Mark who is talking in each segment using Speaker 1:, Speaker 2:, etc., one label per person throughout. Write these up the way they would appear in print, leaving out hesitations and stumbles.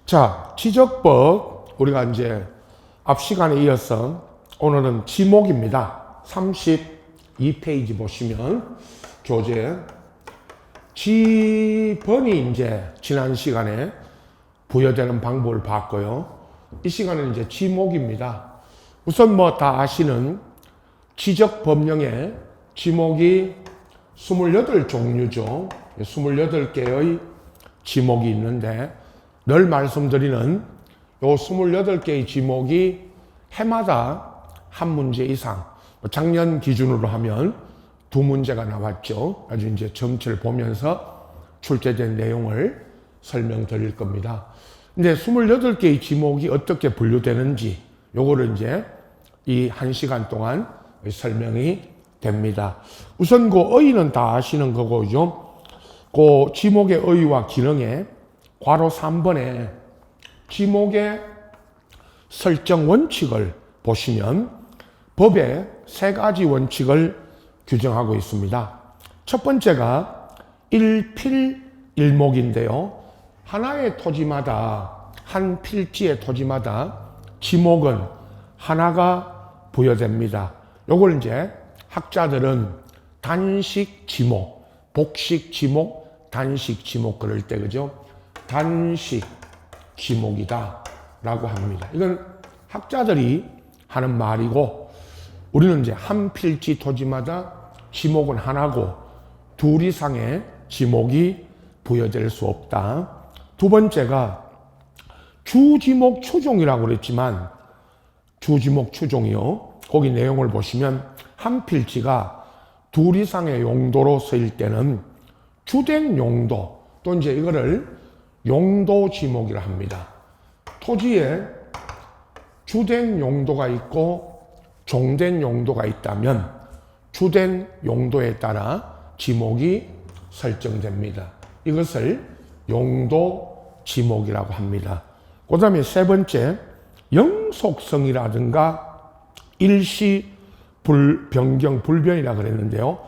Speaker 1: 자, 지적법 우리가 이제 앞 시간에 이어서 오늘은 지목입니다. 32페이지 보시면 교재 지번이 이제 지난 시간에 부여되는 방법을 봤고요. 이 시간은 이제 지목입니다. 우선 뭐 다 아시는 지적법령의 지목이 28종류죠. 28개의 지목이 있는데 늘 말씀드리는 요 28개의 지목이 해마다 한 문제 이상, 작년 기준으로 하면 2문제가 나왔죠. 아주 이제 점치를 보면서 출제된 내용을 설명드릴 겁니다. 근데 28개의 지목이 어떻게 분류되는지 요거를 이제 이 1시간 동안 설명이 됩니다. 우선 그 의의는 다 아시는 거고요. 그 지목의 의의와 기능에 괄호 3번에 지목의 설정 원칙을 보시면 법에 3가지 원칙을 규정하고 있습니다. 첫 번째가 일필일목인데요. 하나의 토지마다, 한 필지의 토지마다 지목은 하나가 부여됩니다. 요걸 이제 학자들은 단식 지목, 복식 지목, 단식 지목 그럴 때 그죠? 단식 지목이다 라고 합니다. 이건 학자들이 하는 말이고 우리는 이제 한 필지 토지마다 지목은 하나고 둘 이상의 지목이 부여될 수 없다. 두 번째가 주지목 추종이라고 그랬지만 주지목 추종이요. 거기 내용을 보시면 한 필지가 둘 이상의 용도로 쓰일 때는 주된 용도 또 이제 이거를 용도 지목이라 합니다. 토지에 주된 용도가 있고 종된 용도가 있다면 주된 용도에 따라 지목이 설정됩니다. 이것을 용도 지목이라고 합니다. 그 다음에 세 번째, 영속성이라든가 일시 변경 불변이라 그랬는데요.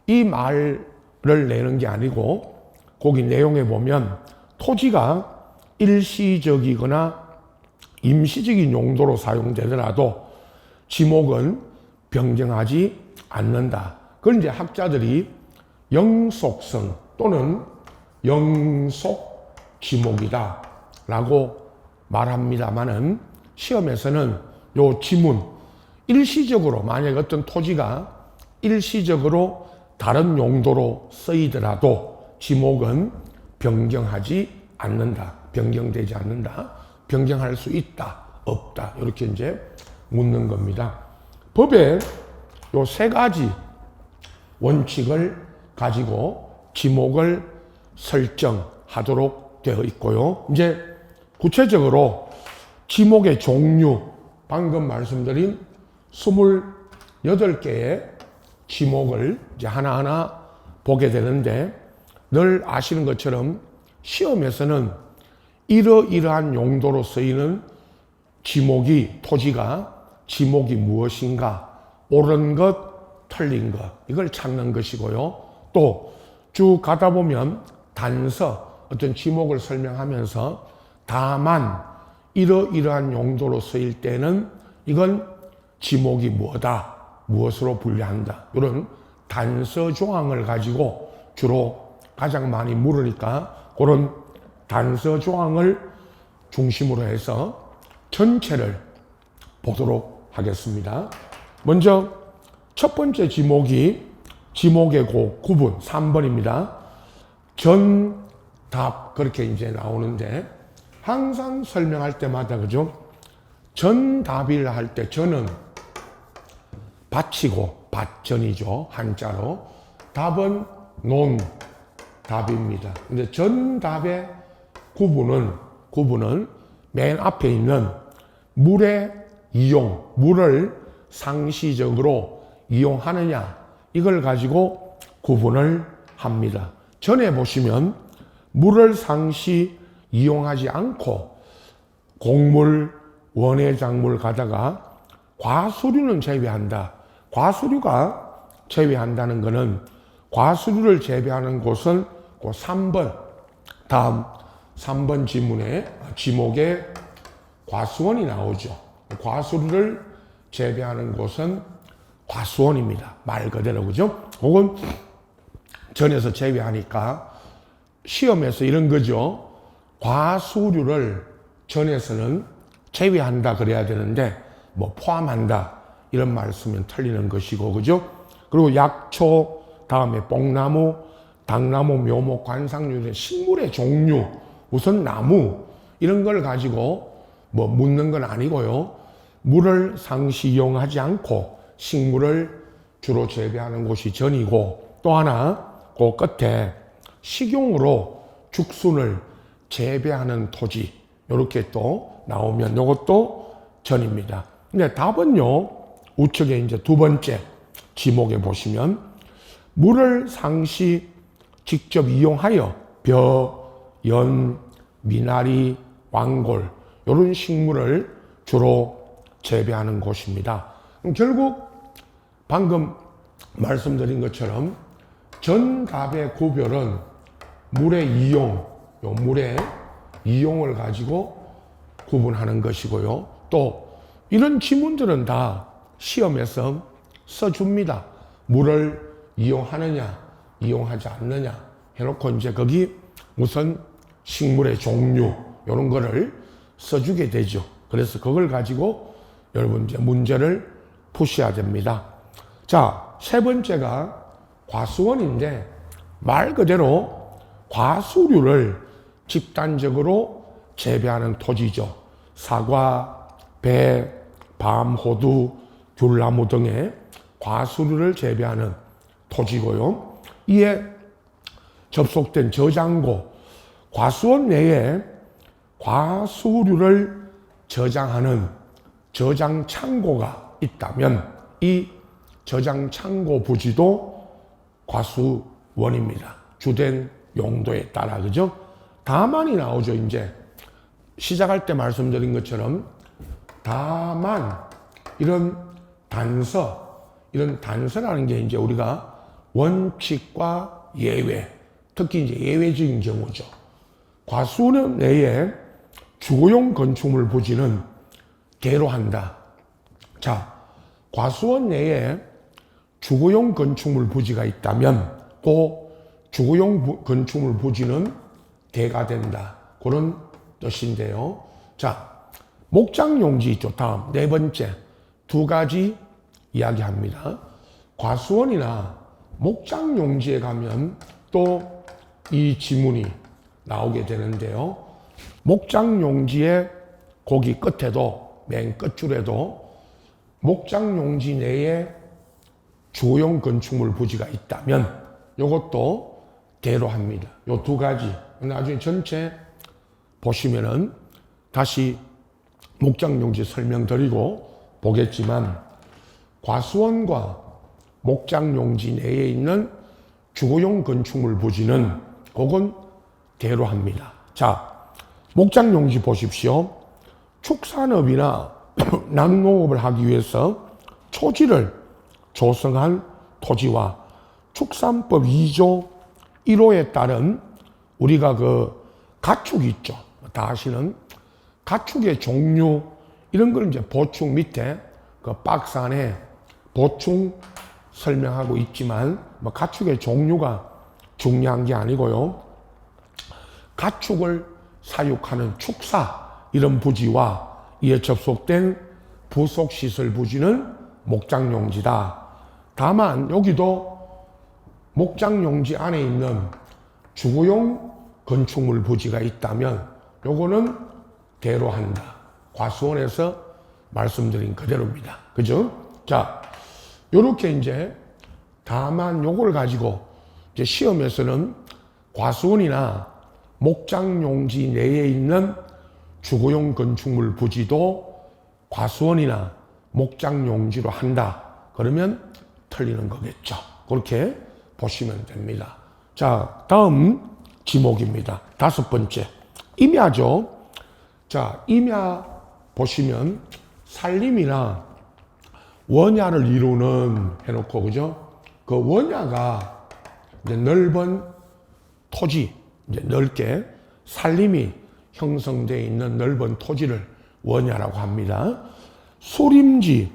Speaker 1: 이 말을 내는 게 아니고 거기 내용에 보면 토지가 일시적이거나 임시적인 용도로 사용되더라도 지목은 변경하지 않는다. 그걸 이제 학자들이 영속성 또는 영속 지목이다 라고 말합니다만은 시험에서는 요 지문 일시적으로 만약 어떤 토지가 일시적으로 다른 용도로 쓰이더라도 지목은 변경하지 않는다. 변경되지 않는다. 변경할 수 있다. 없다. 이렇게 이제 묻는 겁니다. 법에 요 3가지 원칙을 가지고 지목을 설정하도록 되어 있고요. 이제 구체적으로 지목의 종류, 방금 말씀드린 28개의 지목을 이제 하나하나 보게 되는데 늘 아시는 것처럼 시험에서는 이러이러한 용도로 쓰이는 지목이, 토지가 지목이 무엇인가, 옳은 것, 틀린 것, 이걸 찾는 것이고요. 또 쭉 가다 보면 단서, 어떤 지목을 설명하면서 다만 이러이러한 용도로 쓰일 때는 이건 지목이 뭐다, 무엇으로 분류한다. 이런 단서 조항을 가지고 주로 가장 많이 물으니까 그런 단서 조항을 중심으로 해서 전체를 보도록 하겠습니다. 먼저 첫 번째 지목이 지목의 구분 3번입니다. 전답 그렇게 이제 나오는데 항상 설명할 때마다 그죠? 전답이라 할 때 전은 받치고 받전이죠. 한자로. 답은 논답입니다. 근데 전답의 구분은 맨 앞에 있는 물의 이용, 물을 상시적으로 이용하느냐 이걸 가지고 구분을 합니다. 전에 보시면 물을 상시 이용하지 않고 곡물, 원예작물 가다가 과수류는 제외한다. 과수류가 제외한다는 것은 과수류를 재배하는 곳은 그 3번 다음 3번 지목에 과수원이 나오죠. 과수를 재배하는 곳은 과수원입니다. 말 그대로, 그죠? 그건 전에서 재배하니까 시험에서 이런 거죠. 과수류를 전에서는 제외한다 그래야 되는데 뭐 포함한다 이런 말 쓰면 틀리는 것이고, 그죠? 그리고 약초, 다음에 뽕나무, 당나무, 묘목, 관상류, 식물의 종류, 우선 나무 이런 걸 가지고 뭐 묻는 건 아니고요. 물을 상시 이용하지 않고 식물을 주로 재배하는 곳이 전이고, 또 하나 그 끝에 식용으로 죽순을 재배하는 토지 이렇게 또 나오면 이것도 전입니다. 근데 답은요, 우측에 이제 두 번째 지목에 보시면 물을 상시 직접 이용하여 벼, 연, 미나리, 왕골 이런 식물을 주로 재배하는 곳입니다. 그럼 결국 방금 말씀드린 것처럼 전답의 구별은 물의 이용, 물의 이용을 가지고 구분하는 것이고요. 또 이런 지문들은 다 시험에서 써줍니다. 물을 이용하느냐, 이용하지 않느냐 해놓고 이제 거기 우선 식물의 종류 이런 거를 써주게 되죠. 그래서 그걸 가지고 여러분 이제 문제를 푸셔야 됩니다. 자, 세 번째가 과수원인데 말 그대로 과수류를 집단적으로 재배하는 토지죠. 사과, 배, 밤, 호두, 귤나무 등의 과수류를 재배하는 토지고요. 이에 접속된 저장고, 과수원 내에 과수류를 저장하는 저장 창고가 있다면 이 저장 창고 부지도 과수원입니다. 주된 용도에 따라, 그죠? 다만이 나오죠. 이제 시작할 때 말씀드린 것처럼 다만 이런 단서라는 게 이제 우리가 원칙과 예외, 특히 이제 예외적인 경우죠. 과수원 내에 주거용 건축물 부지는 대로한다. 자, 과수원 내에 주거용 건축물 부지가 있다면 그 주거용 건축물 부지는 대가 된다. 그런 뜻인데요. 자, 목장용지 있죠. 다음 네 번째 두 가지 이야기합니다. 과수원이나 목장용지에 가면 또 이 지문이 나오게 되는데요. 목장용지의 거기 끝에도 맨 끝줄에도 목장용지 내에 주거용 건축물 부지가 있다면 이것도 대로합니다. 요 두 가지 나중에 전체 보시면은 다시 목장용지 설명드리고 보겠지만 과수원과 목장용지 내에 있는 주거용 건축물 부지는 그건 대로합니다. 자, 목장용지 보십시오. 축산업이나 낙농업을 하기 위해서 초지를 조성한 토지와 축산법 2조 1호에 따른 우리가 그 가축이 있죠. 다 아시는 가축의 종류 이런 걸 이제 보충 밑에 그 박스 안에 보충 설명하고 있지만 뭐 가축의 종류가 중요한 게 아니고요. 가축을 사육하는 축사 이런 부지와 이에 접속된 부속시설 부지는 목장용지다. 다만 여기도 목장용지 안에 있는 주거용 건축물 부지가 있다면 요거는 대로한다. 과수원에서 말씀드린 그대로입니다. 그죠? 자, 요렇게 이제 다만 요걸 가지고 이제 시험에서는 과수원이나 목장용지 내에 있는 주거용 건축물 부지도 과수원이나 목장용지로 한다. 그러면 틀리는 거겠죠. 그렇게 보시면 됩니다. 자, 다음 지목입니다. 다섯 번째. 임야죠. 자, 임야 보시면 산림이나 원야를 이루는 해놓고, 그죠? 그 원야가 이제 넓은 토지, 이제 넓게 산림이 형성되어 있는 넓은 토지를 원야라고 합니다. 수림지,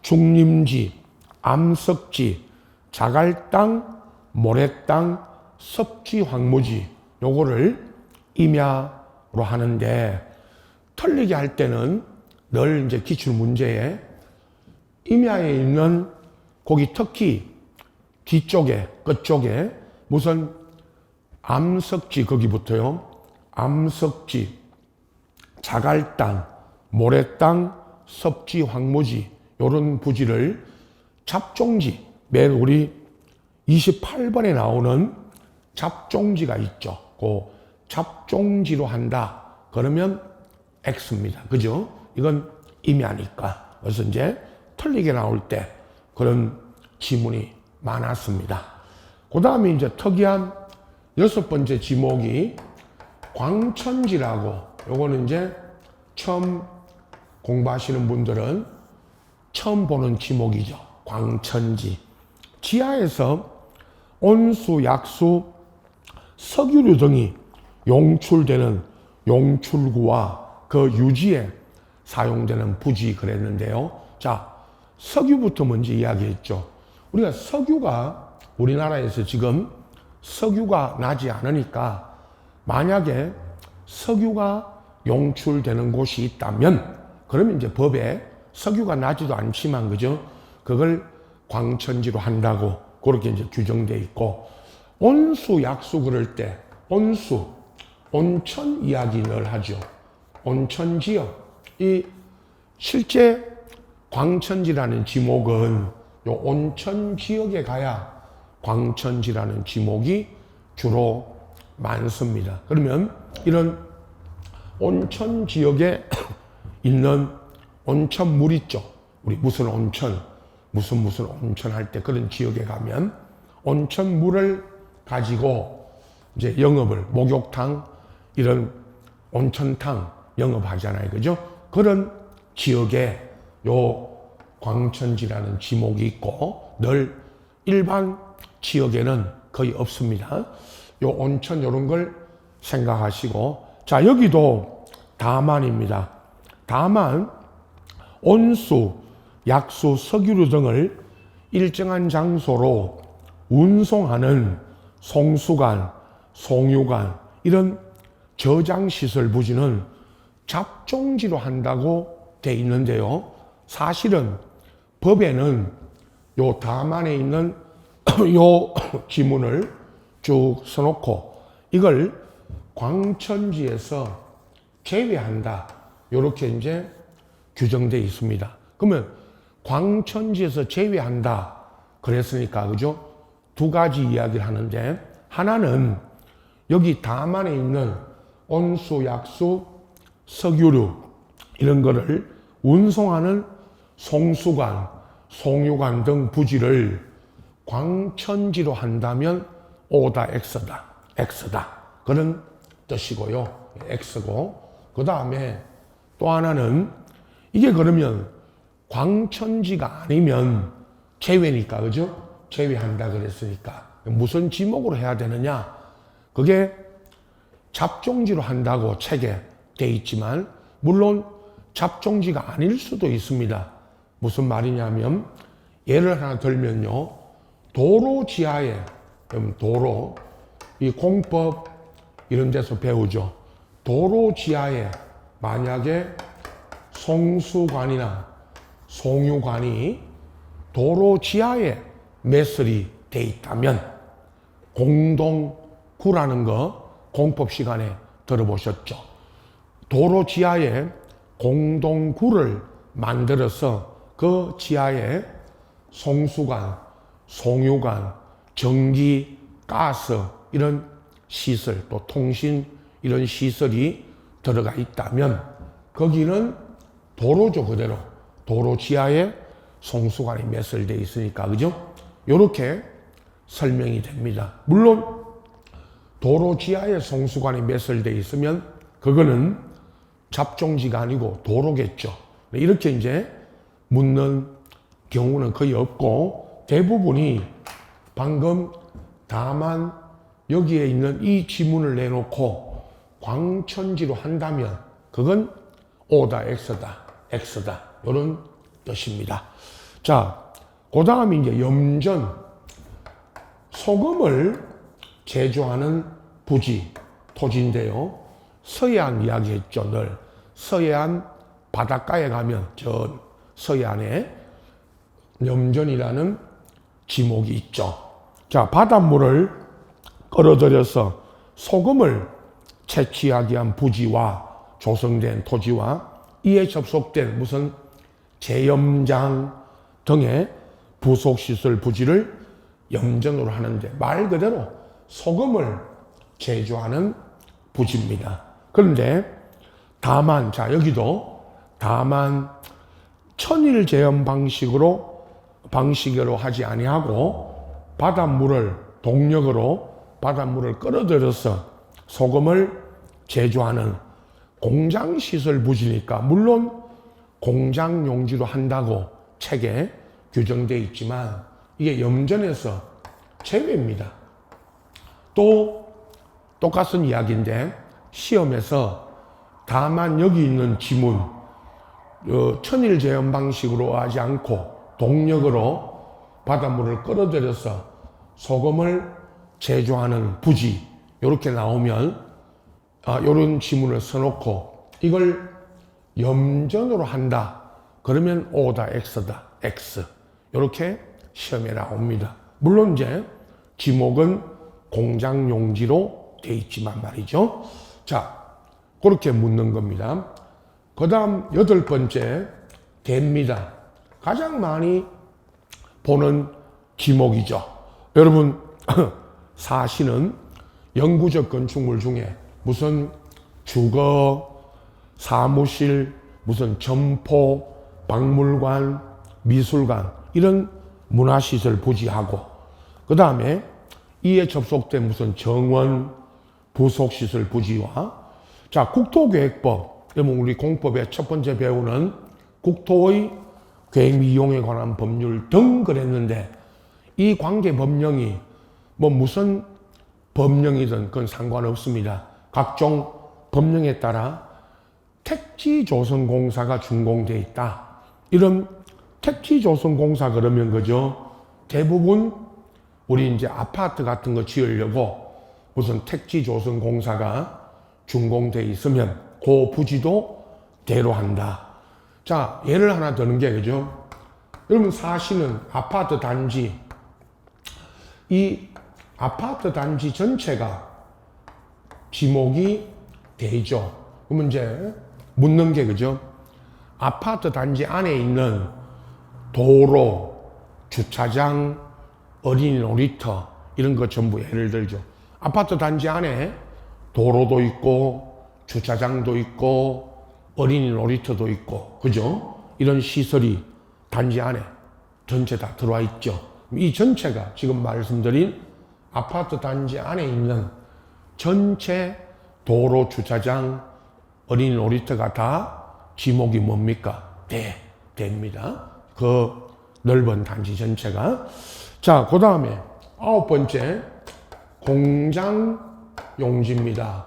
Speaker 1: 중림지, 암석지, 자갈땅, 모래땅, 섭지, 황무지 요거를 임야로 하는데 틀리게 할 때는 늘 이제 기출 문제에 임야에 있는 거기 특히 뒤쪽에 끝쪽에 무슨 암석지 거기부터요. 암석지, 자갈땅, 모래땅, 섭지, 황무지 요런 부지를 잡종지 맨 우리 28번에 나오는 잡종지가 있죠. 그 잡종지로 한다. 그러면 X입니다. 그죠? 이건 임야니까. 그래서 이제 틀리게 나올 때 그런 지문이 많았습니다. 그 다음에 이제 특이한 6번째 지목이 광천지라고, 요거는 이제 처음 공부하시는 분들은 처음 보는 지목이죠. 광천지. 지하에서 온수, 약수, 석유류 등이 용출되는 용출구와 그 유지에 사용되는 부지 그랬는데요. 자, 석유부터 먼저 이야기했죠. 우리가 석유가 우리나라에서 지금 석유가 나지 않으니까 만약에 석유가 용출되는 곳이 있다면 그러면 이제 법에 석유가 나지도 않지만 그죠? 그걸 광천지로 한다고 그렇게 이제 규정되어 있고 온수, 약수 그럴 때 온수, 온천 이야기 늘 하죠. 온천 지역. 이 실제 광천지라는 지목은 요 온천 지역에 가야 광천지라는 지목이 주로 많습니다. 그러면 이런 온천 지역에 있는 온천물 있죠. 우리 무슨 온천, 무슨 온천 할 때 그런 지역에 가면 온천물을 가지고 이제 영업을, 목욕탕, 이런 온천탕 영업하잖아요. 그죠? 그런 지역에 요 광천지라는 지목이 있고 늘 일반 지역에는 거의 없습니다. 요 온천 요런 걸 생각하시고 자, 여기도 다만입니다. 다만 온수, 약수, 석유류 등을 일정한 장소로 운송하는 송수관, 송유관 이런 저장시설 부지는 잡종지로 한다고 돼 있는데요. 사실은 법에는 요 다만에 있는 요 지문을 쭉 써놓고 이걸 광천지에서 제외한다. 요렇게 이제 규정되어 있습니다. 그러면 광천지에서 제외한다. 그랬으니까, 그죠? 두 가지 이야기를 하는데, 하나는 여기 다만에 있는 온수, 약수, 석유류, 이런 거를 운송하는 송수관, 송유관 등 부지를 광천지로 한다면 O다, X다, X다. 그런 뜻이고요. X고. 그 다음에 또 하나는 이게 그러면 광천지가 아니면 제외니까, 그죠? 제외한다 그랬으니까. 무슨 지목으로 해야 되느냐? 그게 잡종지로 한다고 책에 돼 있지만, 물론 잡종지가 아닐 수도 있습니다. 무슨 말이냐면, 예를 하나 들면요. 도로 지하에, 도로, 이 공법 이런 데서 배우죠. 도로 지하에 만약에 송수관이나 송유관이 도로 지하에 매설이 돼 있다면 공동구라는 거 공법 시간에 들어보셨죠? 도로 지하에 공동구를 만들어서 그 지하에 송수관, 송유관, 전기, 가스 이런 시설 또 통신 이런 시설이 들어가 있다면 거기는 도로죠. 그대로 도로 지하에 송수관이 매설되어 있으니까 그죠? 이렇게 설명이 됩니다. 물론 도로 지하에 송수관이 매설되어 있으면 그거는 잡종지가 아니고 도로겠죠. 이렇게 이제 묻는 경우는 거의 없고 대부분이 방금 다만 여기에 있는 이 지문을 내놓고 광천지로 한다면 그건 O다, X다. 이런 뜻입니다. 자, 그 다음에 이제 염전, 소금을 제조하는 부지, 토지인데요. 서해안 이야기했죠, 늘. 서해안 바닷가에 가면 저 서해안에 염전이라는 지목이 있죠. 자, 바닷물을 끌어들여서 소금을 채취하기 위한 부지와 조성된 토지와 이에 접속된 무슨 제염장 등의 부속시설 부지를 염전으로 하는데 말 그대로 소금을 제조하는 부지입니다. 그런데 다만, 자, 여기도 다만 천일 제염 방식으로 하지 아니하고 바닷물을 동력으로 바닷물을 끌어들여서 소금을 제조하는 공장시설 부지니까 물론 공장 용지로 한다고 책에 규정되어 있지만 이게 염전에서 제외입니다. 또 똑같은 이야기인데 시험에서 다만 여기 있는 지문 천일 제염 방식으로 하지 않고 동력으로 바닷물을 끌어들여서 소금을 제조하는 부지 이렇게 나오면 이런 지문을 써놓고 이걸 염전으로 한다. 그러면 O다, X다, X. 이렇게 시험에 나옵니다. 물론 이제 지목은 공장 용지로 돼 있지만 말이죠. 자, 그렇게 묻는 겁니다. 그 다음 8번째, 대입니다. 가장 많이 보는 지목이죠. 여러분, 사시는 영구적 건축물 중에 무슨 주거, 사무실, 무슨 점포, 박물관, 미술관 이런 문화시설 부지하고 그 다음에 이에 접속된 무슨 정원, 부속시설 부지와 자, 국토계획법, 여러분 우리 공법의 첫 번째 배우는 국토의 계획 이용에 관한 법률 등 그랬는데 이 관계 법령이 뭐 무슨 법령이든 그건 상관없습니다. 각종 법령에 따라 택지조성공사가 준공돼 있다. 이런 택지조성공사 그러면 그죠? 대부분 우리 이제 아파트 같은 거 지으려고 무슨 택지조성공사가 준공돼 있으면 그 부지도 대로한다. 자, 예를 하나 드는 게 그죠? 여러분 사시는 아파트 단지 이 아파트 단지 전체가 지목이 되죠. 그러면 이제 묻는 게 그죠? 아파트 단지 안에 있는 도로, 주차장, 어린이 놀이터 이런 거 전부 예를 들죠. 아파트 단지 안에 도로도 있고 주차장도 있고 어린이 놀이터도 있고 그죠? 이런 시설이 단지 안에 전체 다 들어와 있죠. 이 전체가 지금 말씀드린 아파트 단지 안에 있는 전체 도로, 주차장, 어린이 놀이터가 다 지목이 뭡니까? 대입니다. 그 넓은 단지 전체가. 자, 그 다음에 9번째 공장 용지입니다.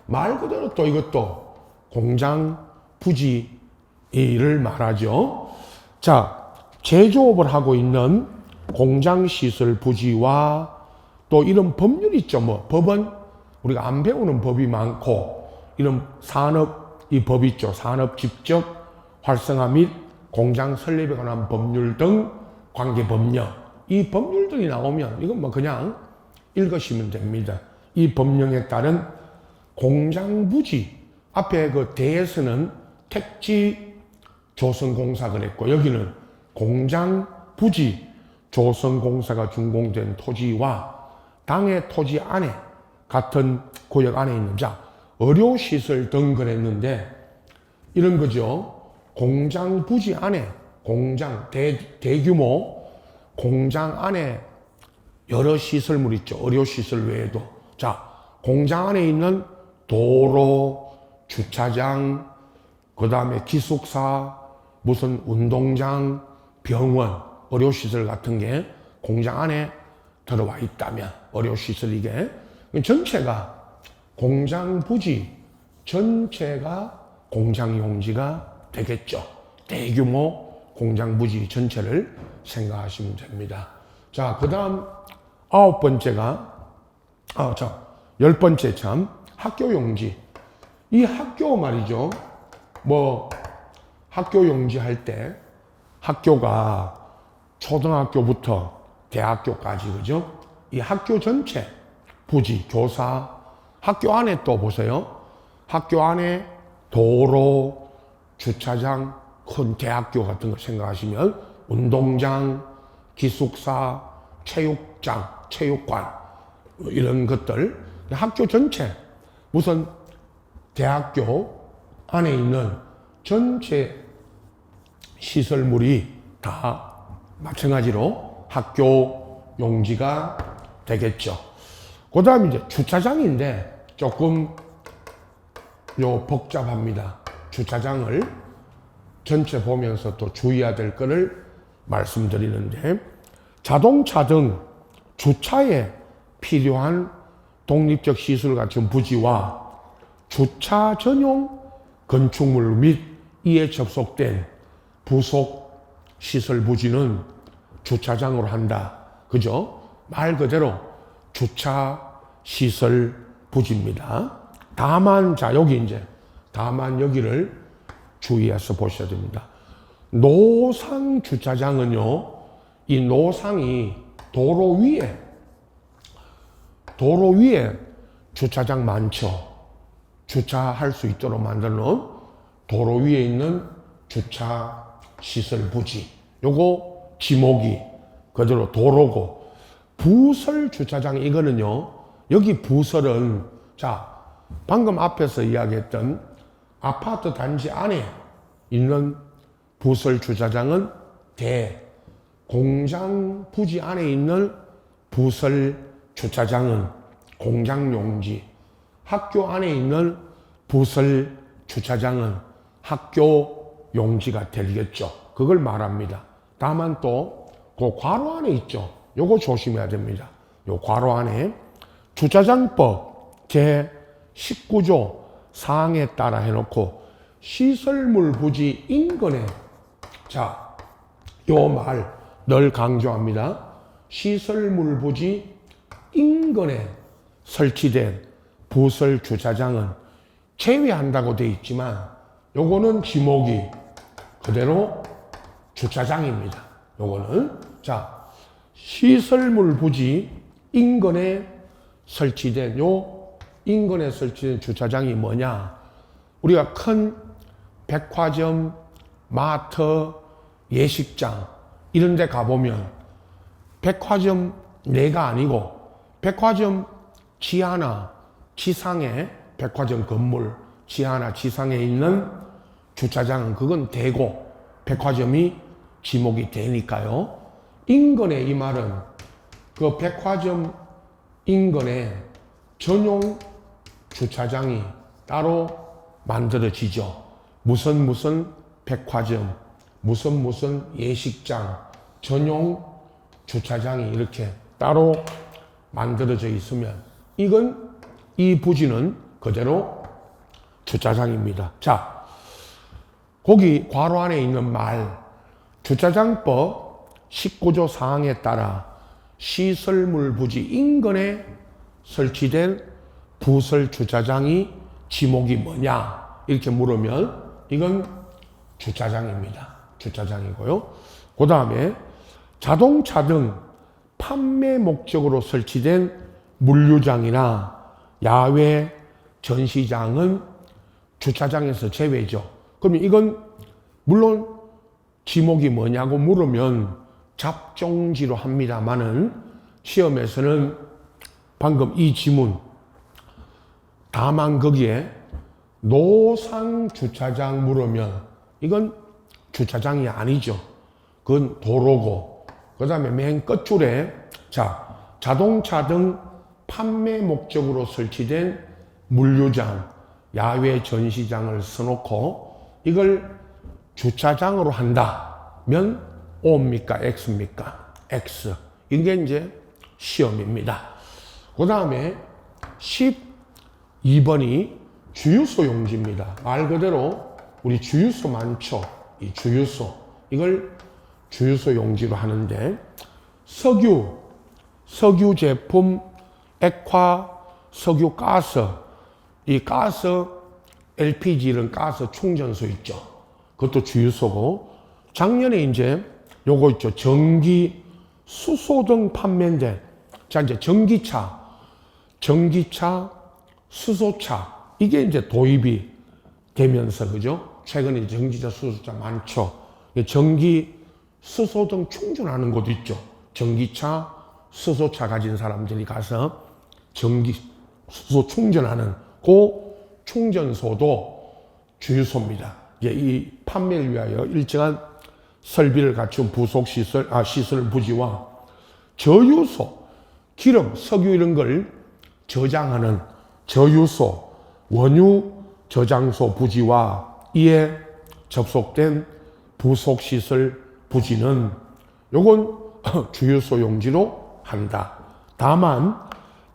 Speaker 1: 말 그대로 또 이것도 공장 부지를 말하죠. 자, 제조업을 하고 있는 공장시설 부지와 또 이런 법률이 있죠. 뭐 법은 우리가 안 배우는 법이 많고 이런 산업 이 법 있죠. 산업 직접 활성화 및 공장 설립에 관한 법률 등 관계 법령 이 법률들이 나오면 이건 뭐 그냥 읽으시면 됩니다. 이 법령에 따른 공장 부지 앞에 그 대에서는 택지 조성공사 그랬고 여기는 공장 부지 조성공사가 준공된 토지와 당의 토지 안에 같은 구역 안에 있는 자 의료시설 등 그랬는데 이런 거죠. 공장 부지 안에 공장 대규모 공장 안에 여러 시설물 있죠. 의료시설 외에도 자 공장 안에 있는 도로, 주차장, 그 다음에 기숙사, 무슨 운동장, 병원, 의료시설 같은 게 공장 안에 들어와 있다면 의료시설 이게 전체가 공장 부지 전체가 공장 용지가 되겠죠. 대규모 공장 부지 전체를 생각하시면 됩니다. 자, 그 다음 9번째가, 열 번째 참, 학교 용지. 이 학교 말이죠. 학교 용지 할 때, 학교가 초등학교부터 대학교까지, 그죠? 이 학교 전체, 부지, 교사, 학교 안에 또 보세요. 학교 안에 도로, 주차장, 큰 대학교 같은 거 생각하시면 운동장, 기숙사, 체육장, 체육관 이런 것들 학교 전체 우선 대학교 안에 있는 전체 시설물이 다 마찬가지로 학교 용지가 되겠죠. 그 다음 이제 주차장인데 조금 복잡합니다. 주차장을 전체 보면서 또 주의해야 될 거를 말씀드리는데 자동차 등 주차에 필요한 독립적 시설을 갖춘 부지와 주차 전용 건축물 및 이에 접속된 부속 시설 부지는 주차장으로 한다. 그죠? 말 그대로 주차 시설 부지입니다. 다만 다만 여기를 주의해서 보셔야 됩니다. 노상 주차장은요, 이 노상이 도로 위에 주차장 많죠. 주차할 수 있도록 만들어 놓은 도로 위에 있는 주차 시설 부지. 요거 지목이 그대로 도로고, 부설 주차장 이거는요, 여기 부설은 방금 앞에서 이야기했던 아파트 단지 안에 있는 부설 주차장은 공장 부지 안에 있는 부설 주차장은 공장 용지, 학교 안에 있는 부설 주차장은 학교 용지가 되겠죠. 그걸 말합니다. 다만 또 그 괄호 안에 있죠. 요거 조심해야 됩니다. 요 괄호 안에 주차장법 제 19조 사항에 따라 해놓고 시설물 부지 인근에 요 말 늘 강조합니다. 시설물 부지 인근에 설치된 부설 주차장은 제외한다고 되어 있지만 요거는 지목이 그대로 주차장입니다. 요거는 시설물 부지 인근에 설치된 인근에 설치된 주차장이 뭐냐? 우리가 큰 백화점, 마트, 예식장 이런 데 가보면 백화점 내가 아니고 백화점 지하나 지상에 백화점 건물 지하나 지상에 있는 주차장은 그건 되고 백화점이 지목이 되니까요. 인근에 이 말은 그 백화점 인근에 전용 주차장이 따로 만들어지죠. 무슨 백화점, 무슨 예식장, 전용 주차장이 이렇게 따로 만들어져 있으면 이 부지는 그대로 주차장입니다. 거기 괄호 안에 있는 말, 주차장법 19조 사항에 따라 시설물 부지 인근에 설치된 부설 주차장이 지목이 뭐냐? 이렇게 물으면 이건 주차장입니다. 주차장이고요. 그 다음에 자동차 등 판매 목적으로 설치된 물류장이나 야외 전시장은 주차장에서 제외죠. 그러면 이건 물론 지목이 뭐냐고 물으면 잡종지로 합니다만은 시험에서는 방금 이 지문 다만 거기에 노상 주차장 물으면 이건 주차장이 아니죠. 그건 도로고, 그 다음에 맨 끝줄에 자동차 등 판매 목적으로 설치된 물류장, 야외 전시장을 써놓고 이걸 주차장으로 한다면 O입니까? X입니까? X. 이게 이제 시험입니다. 그 다음에 2번이 주유소 용지입니다. 말 그대로 우리 주유소 많죠. 이 주유소. 이걸 주유소 용지로 하는데 석유 제품, 액화, 석유 가스, 이 가스, LPG 이런 가스 충전소 있죠. 그것도 주유소고 작년에 이제 요거 있죠. 전기, 수소 등 판매인데 자 이제 전기차, 수소차 이게 이제 도입이 되면서 그죠? 최근에 전기차, 수소차 많죠. 전기, 수소 등 충전하는 곳 있죠. 전기차, 수소차 가진 사람들이 가서 전기, 수소 충전하는 그 충전소도 주유소입니다. 이 판매를 위하여 일정한 설비를 갖춘 시설 부지와 저유소, 기름, 석유 이런 걸 저장하는 저유소, 원유 저장소 부지와 이에 접속된 부속시설 부지는 요건 주유소 용지로 한다. 다만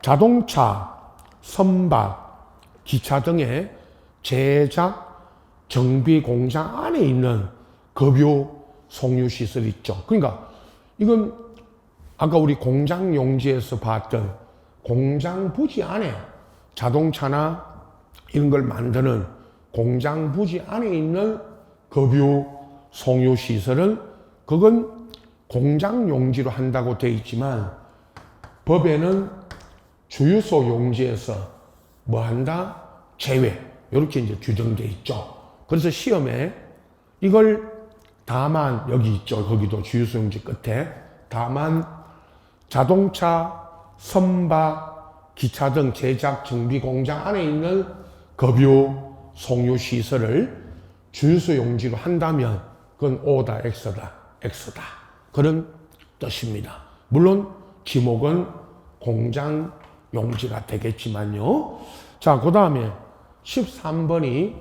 Speaker 1: 자동차, 선박, 기차 등의 제작, 정비 공장 안에 있는 급유, 송유 시설 있죠. 그러니까 이건 아까 우리 공장 용지에서 봤던 공장 부지 안에 자동차나 이런 걸 만드는 공장 부지 안에 있는 급유, 송유 시설은 그건 공장 용지로 한다고 되어 있지만 법에는 주유소 용지에서 뭐 한다? 제외. 이렇게 이제 규정되어 있죠. 그래서 시험에 이걸 다만 여기 있죠. 거기도 주유소 용지 끝에 다만 자동차, 선박, 기차 등 제작 정비 공장 안에 있는 급유, 송유 시설을 주유소 용지로 한다면 그건 O다, X다. 그런 뜻입니다. 물론 지목은 공장 용지가 되겠지만요. 자, 그 다음에 13번이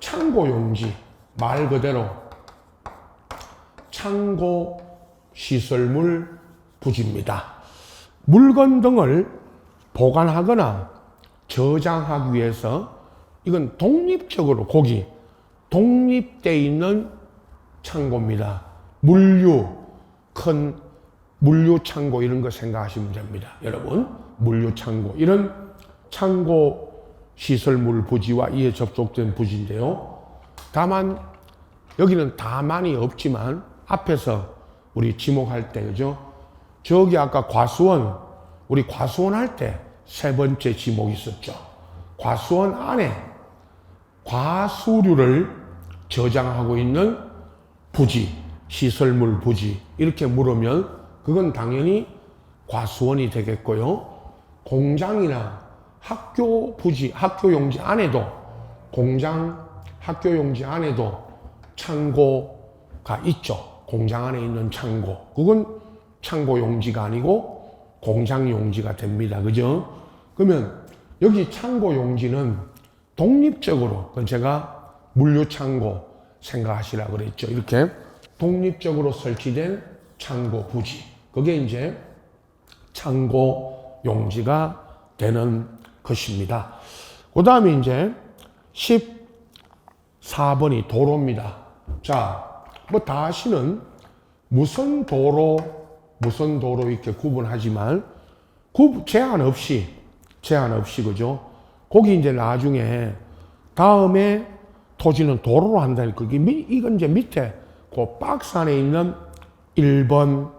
Speaker 1: 창고 용지. 말 그대로 창고 시설물 부지입니다. 물건 등을 보관하거나 저장하기 위해서 이건 독립적으로 독립되어 있는 창고입니다. 큰 물류 창고 이런 거 생각하시면 됩니다. 여러분, 물류 창고 이런 창고 시설물 부지와 이에 접속된 부지인데요. 다만 여기는 다만이 없지만 앞에서 우리 지목할 때 그죠? 저기 아까 우리 과수원 할 때 세 번째 지목이 있었죠. 과수원 안에 과수류를 저장하고 있는 부지, 시설물 부지 이렇게 물으면 그건 당연히 과수원이 되겠고요. 공장이나 학교 부지, 학교 용지 안에도 학교 용지 안에도 창고가 있죠. 공장 안에 있는 창고. 그건 창고 용지가 아니고 공장 용지가 됩니다. 그죠? 그러면 여기 창고 용지는 독립적으로, 그건 제가 물류 창고 생각하시라고 그랬죠. 이렇게 독립적으로 설치된 창고 부지. 그게 이제 창고 용지가 되는 것입니다. 그 다음에 이제 14번이 도로입니다. 자, 뭐 다시는 무슨 도로 이렇게 구분하지만 제한 없이 그죠? 거기 이제 나중에 다음에 토지는 도로로 한다니까. 이건 이제 밑에 그 박스 안에 있는 1번,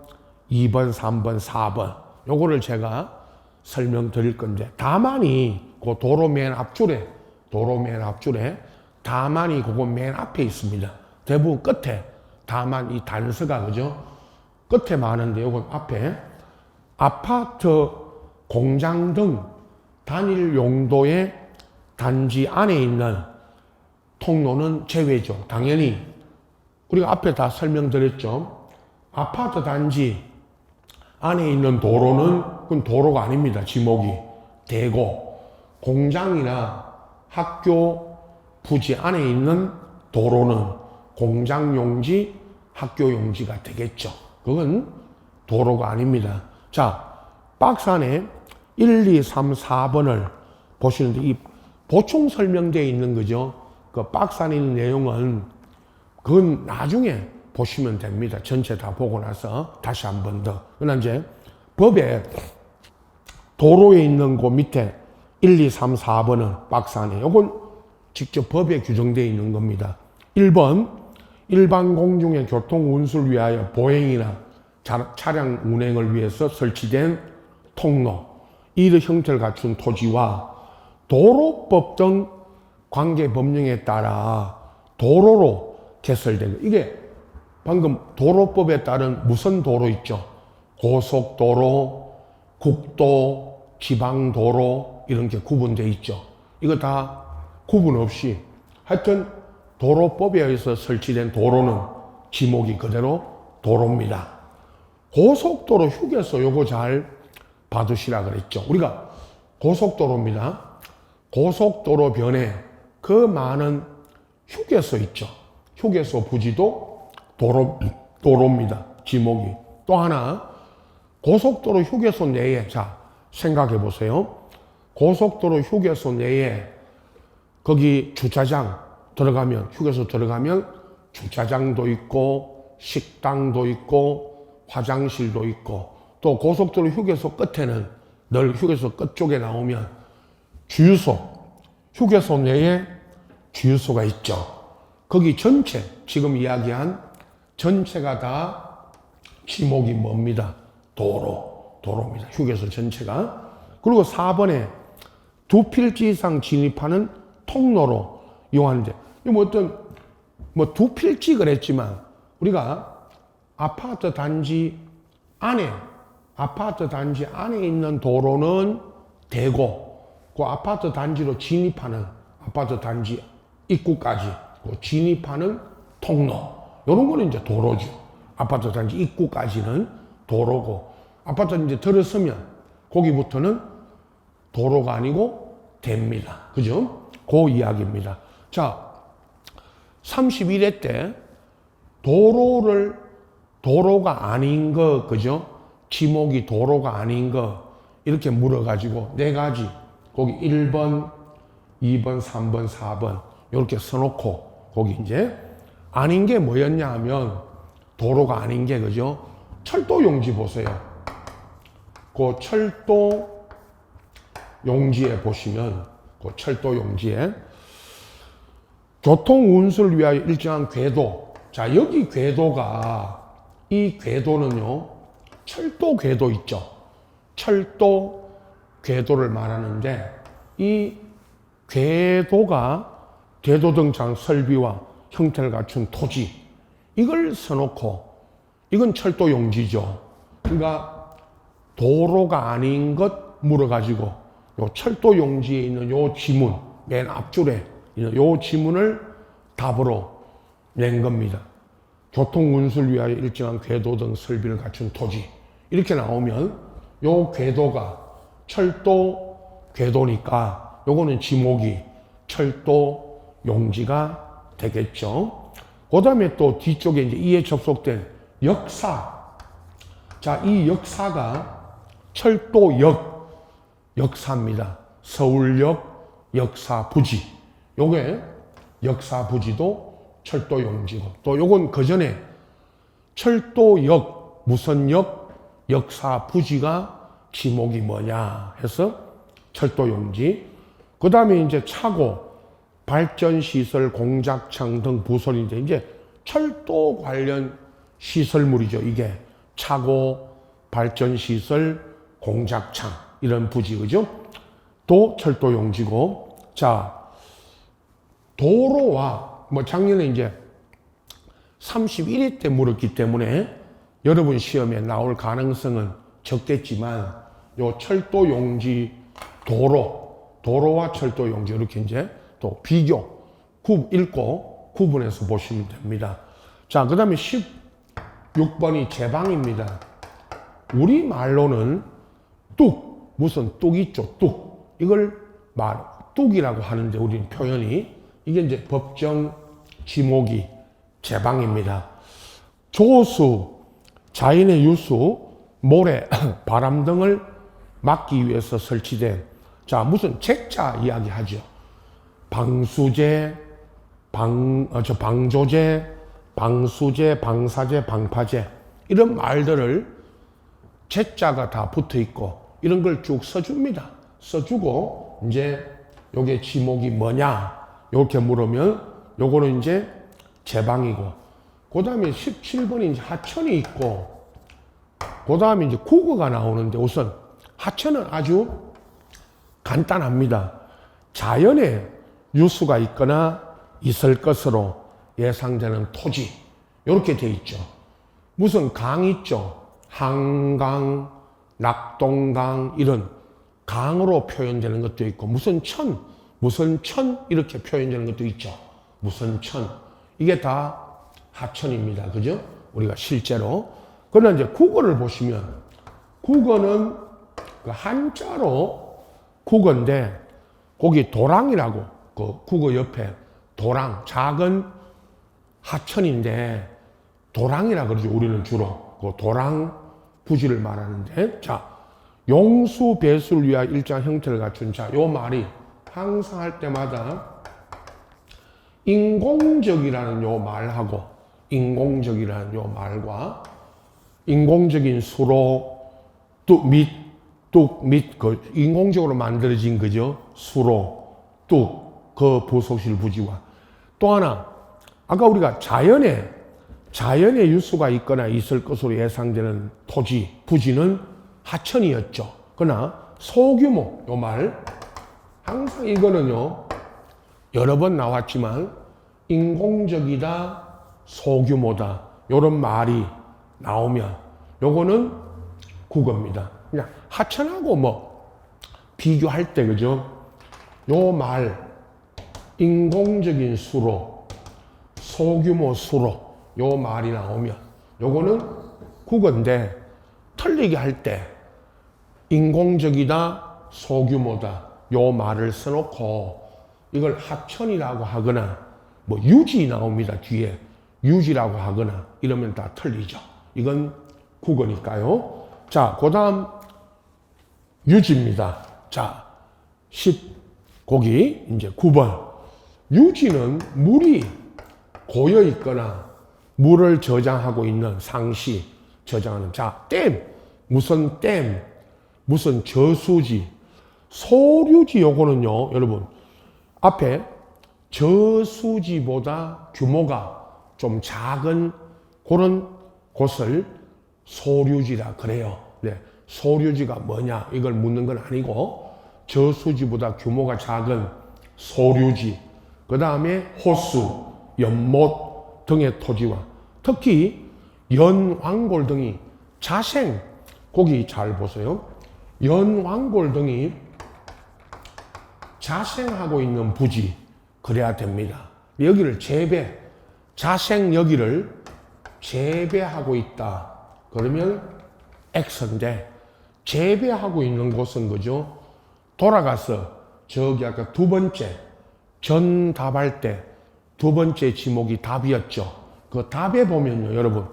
Speaker 1: 2번, 3번, 4번 요거를 제가 설명드릴 건데 다만이 그 도로 맨 앞줄에 다만이 그거 맨 앞에 있습니다. 대부분 끝에 다만 이 단서가 그죠? 끝에 많은데 요건 앞에 아파트, 공장 등 단일 용도의 단지 안에 있는 통로는 제외죠. 당연히 우리가 앞에 다 설명드렸죠. 아파트 단지 안에 있는 도로는 그건 도로가 아닙니다. 지목이 되고 공장이나 학교 부지 안에 있는 도로는 공장 용지, 학교 용지가 되겠죠. 그건 도로가 아닙니다. 자, 박스 안에 1, 2, 3, 4번을 보시는데 이 보충 설명되어 있는 거죠. 그 박스 안에 있는 내용은 그건 나중에 보시면 됩니다. 전체 다 보고 나서 다시 한 번 더. 그러나 이제 법에 도로에 있는 그 밑에 1, 2, 3, 4번은 박스 안에 이건 직접 법에 규정되어 있는 겁니다. 1번 일반 공중의 교통 운수를 위하여 보행이나 차량 운행을 위해서 설치된 통로, 이의 형태를 갖춘 토지와 도로법 등 관계 법령에 따라 도로로 개설된 것. 이게 방금 도로법에 따른 무슨 도로 있죠? 고속도로, 국도, 지방도로 이런 게 구분되어 있죠. 이거 다 구분 없이 하여튼 도로법에 의해서 설치된 도로는 지목이 그대로 도로입니다. 고속도로 휴게소 요거 잘 봐두시라 그랬죠. 우리가 고속도로입니다. 고속도로 변에 그 많은 휴게소 있죠. 휴게소 부지도 도로입니다. 지목이. 또 하나 고속도로 휴게소 내에 자 생각해 보세요. 고속도로 휴게소 내에 거기 주차장 들어가면 휴게소 들어가면 주차장도 있고 식당도 있고 화장실도 있고 또 고속도로 휴게소 끝에는 늘 휴게소 끝쪽에 나오면 주유소 휴게소 내에 주유소가 있죠. 거기 전체 지금 이야기한 전체가 다 지목이 뭡니다. 도로입니다. 휴게소 전체가. 그리고 4번에 두 필지 이상 진입하는 통로로 이용하는데 뭐 어떤 뭐 두 필지 그랬지만 우리가 아파트 단지 안에 있는 도로는 되고 그 아파트 단지로 진입하는 아파트 단지 입구까지 그 진입하는 통로 이런 거는 이제 도로죠. 아파트 단지 입구까지는 도로고 아파트 이제 들어서면 거기부터는 도로가 아니고 됩니다. 그죠? 그 이야기입니다. 자, 31회 때 도로가 아닌 거, 그죠? 지목이 도로가 아닌 거 이렇게 물어가지고 네 가지 거기 1번, 2번, 3번, 4번 이렇게 써놓고 거기 이제 아닌 게 뭐였냐 하면 도로가 아닌 게 그죠? 철도 용지 보세요. 그 철도 용지에 보시면 그 철도 용지에 교통 운수를 위하여 일정한 궤도. 자, 여기 궤도가 이 궤도는요. 철도 궤도 있죠. 철도 궤도를 말하는데 이 궤도가 궤도등장 설비와 형태를 갖춘 토지 이걸 써놓고 이건 철도 용지죠. 그러니까 도로가 아닌 것 물어가지고 요 철도 용지에 있는 요 지문 맨 앞줄에 있는 요 지문을 답으로 낸 겁니다. 교통 운수를 위하여 일정한 궤도 등 설비를 갖춘 토지 이렇게 나오면 요 궤도가 철도 궤도니까 요거는 지목이 철도 용지가 되겠죠. 그 다음에 또 뒤쪽에 이제 이에 접속된 역사. 자, 이 역사가 역사입니다. 서울역 역사 부지. 요게 역사 부지도 철도 용지고 또 요건 그 전에 철도역, 무슨 역, 역사 부지가 지목이 뭐냐 해서 철도 용지. 그 다음에 이제 차고, 발전시설, 공작창 등 부설인데 이제 철도 관련 시설물이죠. 이게 차고, 발전시설, 공작창 이런 부지 그죠? 또 철도 용지고. 자, 도로와 뭐 작년에 이제 31회 때 물었기 때문에 여러분 시험에 나올 가능성은 적겠지만 요 철도 용지 도로와 철도 용지 이렇게 이제 또 비교 읽고 구분해서 보시면 됩니다. 자, 그 다음에 16번이 제방입니다. 우리 말로는 뚝, 무슨 뚝 있죠? 뚝. 이걸 뚝이라고 하는데 우리는 표현이 이게 이제 법정 지목이 제방입니다. 조수, 자연의 유수, 모래, 바람 등을 막기 위해서 설치된 자 무슨 잭자 이야기 하죠. 방수제, 방조제, 방수제, 방사제, 방파제 이런 말들을 제자가 다 붙어 있고 이런 걸 쭉 써줍니다. 써주고 이제 요게 지목이 뭐냐 이렇게 물으면 요거는 이제 제방이고 그 다음에 17번이 이제 하천이 있고 그 다음에 이제 국어가 나오는데 우선 하천은 아주 간단합니다. 자연에 유수가 있거나 있을 것으로 예상되는 토지 이렇게 돼 있죠. 무슨 강 있죠. 한강, 낙동강 이런 강으로 표현되는 것도 있고 무슨 천 이렇게 표현되는 것도 있죠. 무슨 천 이게 다 하천입니다. 그죠? 우리가 실제로. 그러나 이제 국어를 보시면 국어는 그 한자로 국어인데 거기 도랑이라고 그 국어 옆에 도랑 작은 하천인데 도랑이라 그러죠. 우리는 주로 그 도랑 부지를 말하는데 자 용수 배수를 위하여 일정한 형태를 갖춘 자 요 말이 항상 할 때마다 인공적이라는 요 말하고 인공적이라는 요 말과 인공적인 수로 뚝 및 그 인공적으로 만들어진 그죠 수로 뚝 그 부속실 부지와 또 하나 아까 우리가 자연에 유수가 있거나 있을 것으로 예상되는 토지 부지는 하천이었죠. 그러나 소규모 요 말 항상 이거는요 여러 번 나왔지만 인공적이다 소규모다 요런 말이 나오면 요거는 국어입니다. 그냥 하천하고 뭐 비교할 때 그죠? 요 말 인공적인 수로 소규모 수로 요 말이 나오면 요거는 국어인데 틀리게 할 때 인공적이다 소규모다 요 말을 써놓고 이걸 하천이라고 하거나 뭐 유지 나옵니다. 뒤에 유지라고 하거나 이러면 다 틀리죠. 이건 국어니까요. 자, 그 다음 유지입니다. 자, 거기 이제 9번. 유지는 물이 고여 있거나 물을 저장하고 있는 상시 저장하는 자, 댐. 무슨 저수지, 소류지 요거는요, 여러분. 앞에 저수지보다 규모가 좀 작은 그런 곳을 소류지라 그래요. 네, 소류지가 뭐냐 이걸 묻는 건 아니고 저수지보다 규모가 작은 소류지 그 다음에 호수, 연못 등의 토지와 특히 연왕골 등이 자생 거기 잘 보세요. 연왕골 등이 자생하고 있는 부지 그래야 됩니다. 여기를 자생 여기를 재배하고 있다. 그러면 X인데 재배하고 있는 곳은 그죠? 돌아가서 저기 아까 두 번째 전답할 때 두 번째 지목이 답이었죠. 그 답에 보면요, 여러분.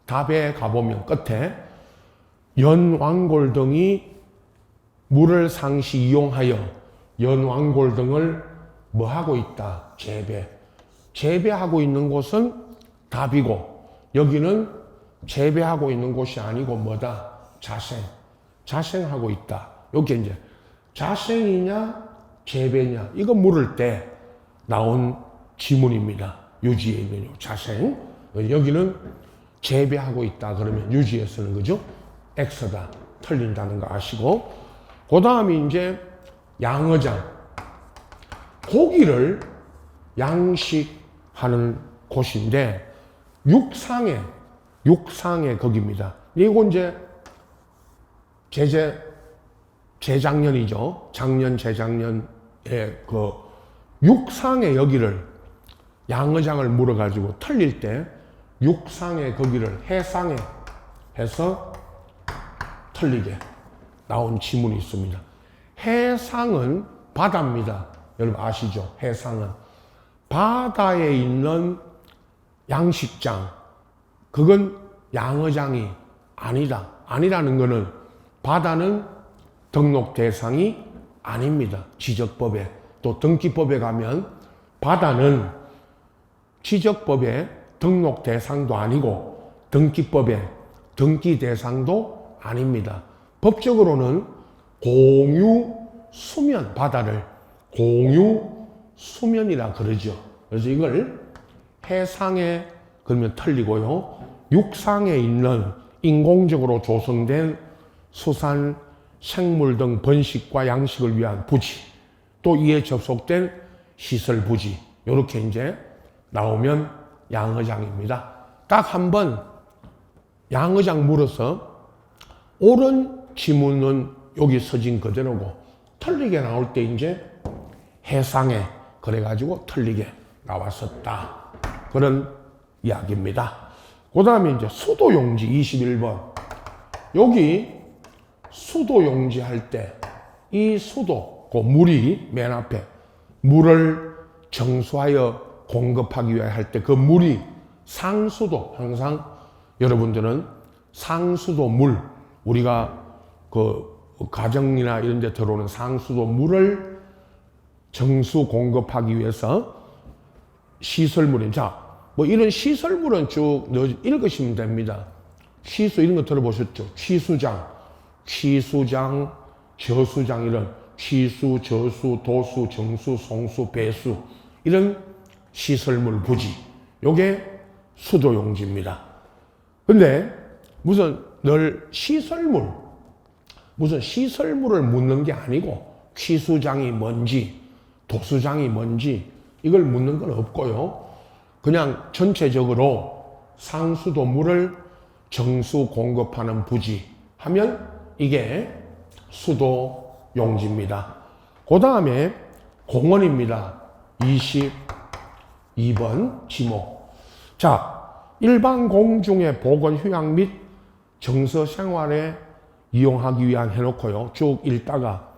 Speaker 1: 답에 가보면 끝에 연왕골 등이 물을 상시 이용하여 연왕골 등을 뭐 하고 있다? 재배하고 있는 곳은 답이고 여기는 재배하고 있는 곳이 아니고 뭐다? 자생하고 있다. 여기 이제 자생이냐 재배냐 이거 물을 때 나온 지문입니다. 유지에 있는 자생. 여기는 재배하고 있다 그러면 유지에 쓰는 거죠. X다. 틀린다는 거 아시고 그 다음에 이제 양어장. 고기를 양식하는 곳인데 육상의 거기입니다. 이거 이제 재작년이죠. 재작년에 그 육상의 여기를 양어장을 물어가지고 틀릴 때 육상의 거기를 해상에 해서 틀리게 나온 지문이 있습니다. 해상은 바다입니다. 여러분 아시죠? 해상은 바다에 있는 양식장 그건 양어장이 아니다. 아니라는 것은 바다는 등록 대상이 아닙니다. 지적법에 또 등기법에 가면 바다는 지적법의 등록 대상도 아니고 등기법의 등기 대상도 아닙니다. 법적으로는 공유 수면, 바다를 공유 수면이라 그러죠. 그래서 이걸 해상에 그러면 틀리고요. 육상에 있는 인공적으로 조성된 수산, 생물 등 번식과 양식을 위한 부지, 또 이에 접속된 시설 부지, 이렇게 이제 나오면 양어장입니다. 딱 한 번 양어장 물어서 옳은 지문은 여기 서진 그대로고 틀리게 나올 때 이제 해상에 그래가지고 틀리게 나왔었다. 그런 이야기입니다. 그 다음에 이제 수도용지 21번. 여기 수도용지 할 때 이 수도, 그 물이 맨 앞에 물을 정수하여 공급하기 위해 할 때 그 물이 상수도, 항상 여러분들은 상수도 물, 우리가 그 가정이나 이런 데 들어오는 상수도 물을 정수 공급하기 위해서 시설물인, 자, 뭐 이런 시설물은 쭉 읽으시면 됩니다. 취수 이런 거 들어보셨죠? 취수장, 취수장, 저수장, 이런 취수, 저수, 도수, 정수, 송수, 배수, 이런 시설물 부지, 요게 수도용지입니다. 근데 무슨 늘 시설물, 무슨 시설물을 묻는 게 아니고 취수장이 뭔지 도수장이 뭔지 이걸 묻는 건 없고요. 그냥 전체적으로 상수도 물을 정수 공급하는 부지 하면 이게 수도용지입니다. 그 다음에 공원입니다. 22번 지목. 자, 일반 공중의 보건 휴양 및 정서 생활에 이용하기 위한 해놓고요. 쭉 읽다가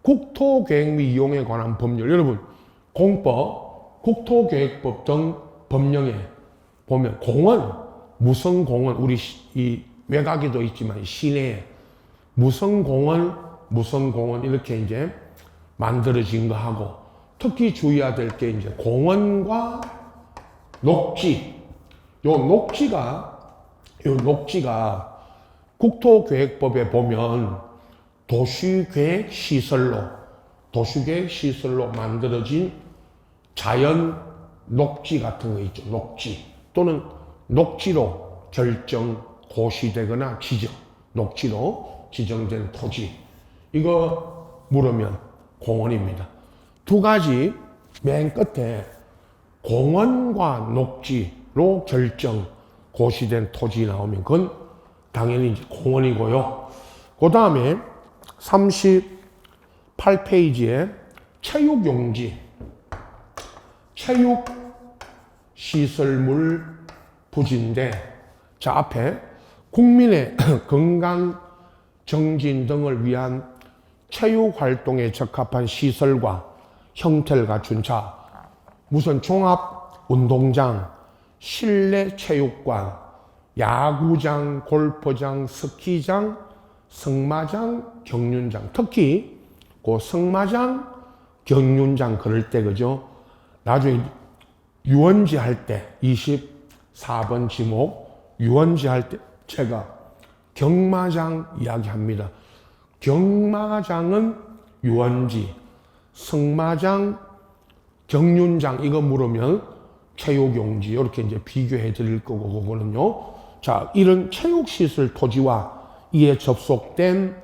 Speaker 1: 국토계획 및 이용에 관한 법률. 여러분, 공법, 국토계획법 등 법령에 보면 공원, 무슨 공원, 우리 이 외곽에도 있지만 시내에 무슨 공원 이렇게 이제 만들어진 거 하고, 특히 주의해야 될 게 이제 공원과 녹지. 요 녹지가 국토계획법에 보면 도시계획 시설로 만들어진 자연 녹지 같은 거 있죠. 녹지 또는 녹지로 고시되거나 녹지로 지정된 토지, 이거 물으면 공원입니다. 두 가지 맨 끝에 공원과 녹지로 고시된 토지 나오면 그건 당연히 이제 공원이고요. 그 다음에 38페이지에 체육용지, 체육시설물 부지인데, 자, 앞에 국민의 건강 정진 등을 위한 체육활동에 적합한 시설과 형태를 갖춘, 자, 무슨 종합운동장, 실내 체육관, 야구장, 골프장, 스키장, 승마장, 경륜장, 특히 그 승마장, 경륜장 그럴 때, 그죠? 나중에 유원지 할 때 24번 지목 유원지 할 때 제가 경마장 이야기합니다. 경마장은 유원지, 승마장, 경륜장 이거 물으면 체육용지 이렇게 이제 비교해 드릴 거고, 그거는요. 자, 이런 체육시설 토지와 이에 접속된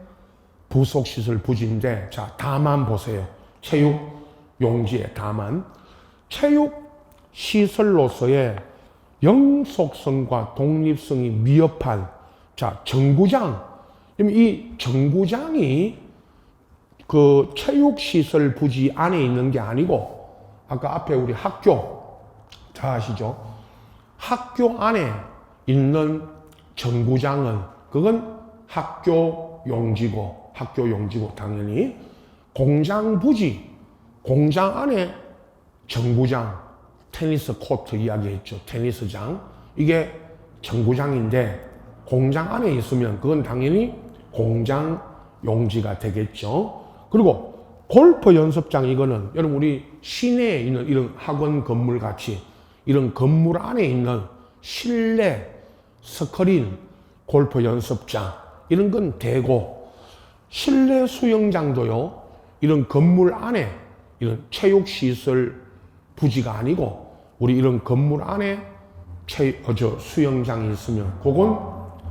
Speaker 1: 부속시설 부지인데, 자, 다만 보세요. 체육용지의 다만. 체육시설로서의 영속성과 독립성이 미흡한, 자, 정구장. 이 정구장이 그 체육시설 부지 안에 있는 게 아니고, 아까 앞에 우리 학교, 다 아시죠? 학교 안에 있는 정구장은 그건 학교 용지고 당연히 공장 부지, 공장 안에 정구장, 테니스 코트 이야기했죠. 테니스장. 이게 정구장인데 공장 안에 있으면 그건 당연히 공장 용지가 되겠죠. 그리고 골프 연습장 이거는 여러분 우리 시내에 있는 이런 학원 건물 같이 이런 건물 안에 있는 실내 스크린 골프 연습장 이런 건 되고 실내 수영장도요 이런 건물 안에 이런 체육시설 부지가 아니고 우리 이런 건물 안에 수영장이 있으면 그건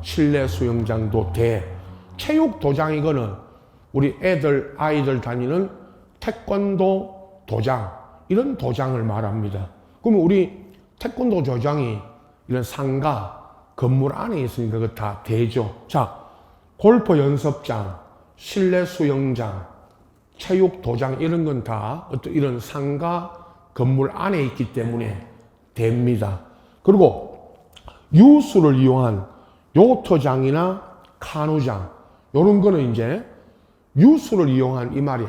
Speaker 1: 실내 수영장도 돼. 체육 도장 이거는 우리 아이들 다니는 태권도 도장 이런 도장을 말합니다. 그러면 우리 태권도 도장이 이런 상가 건물 안에 있으니까 그거 다 되죠. 자, 골프 연습장, 실내 수영장, 체육 도장 이런 건 다 어떤 이런 상가 건물 안에 있기 때문에 됩니다. 그리고 유수를 이용한 요트장이나 카누장 이런 거는 이제 유수를 이용한 이 말이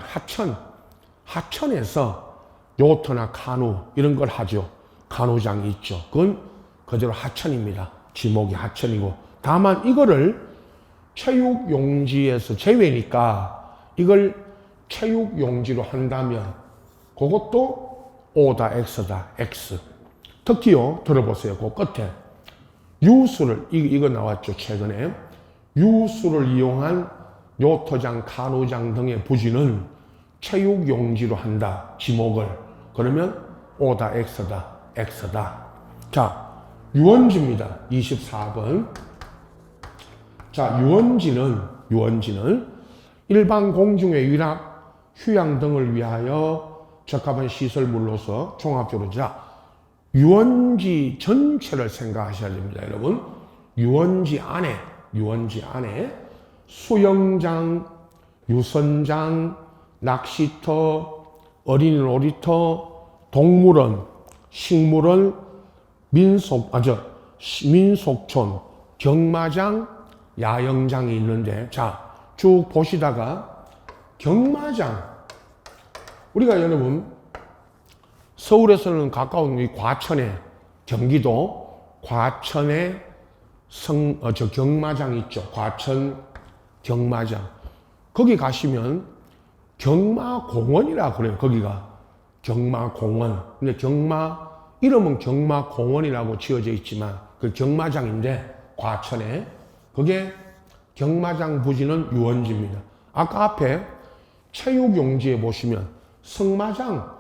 Speaker 1: 하천에서 요트나 카누 이런 걸 하죠. 카누장이 있죠. 그건 그대로 하천입니다. 지목이 하천이고 다만 이거를 체육용지에서 제외니까 이걸 체육용지로 한다면 그것도 O다 X다 X. 특히요 들어보세요. 그 끝에 유수를 이거 나왔죠. 최근에 유수를 이용한 요트장, 카누장 등의 부지는 체육용지로 한다. 지목을. 그러면 O다 X다 X다. 자, 유원지입니다. 24번. 자, 유원지는 일반 공중의 위락, 휴양 등을 위하여 적합한 시설물로서 종합적으로 자, 유원지 전체를 생각하셔야 됩니다. 여러분, 유원지 안에 수영장, 유선장, 낚시터, 어린이 놀이터, 동물원, 식물원, 민속촌, 경마장, 야영장이 있는데 자, 쭉 보시다가 경마장 우리가 여러분 서울에서는 가까운 이 과천에 경기도 과천에 경마장 있죠. 과천 경마장. 거기 가시면 경마공원이라 그래요. 거기가 경마공원. 근데 이름은 경마공원이라고 지어져 있지만 그 경마장인데 과천에 그게 경마장 부지는 유원지입니다. 아까 앞에 체육용지에 보시면 승마장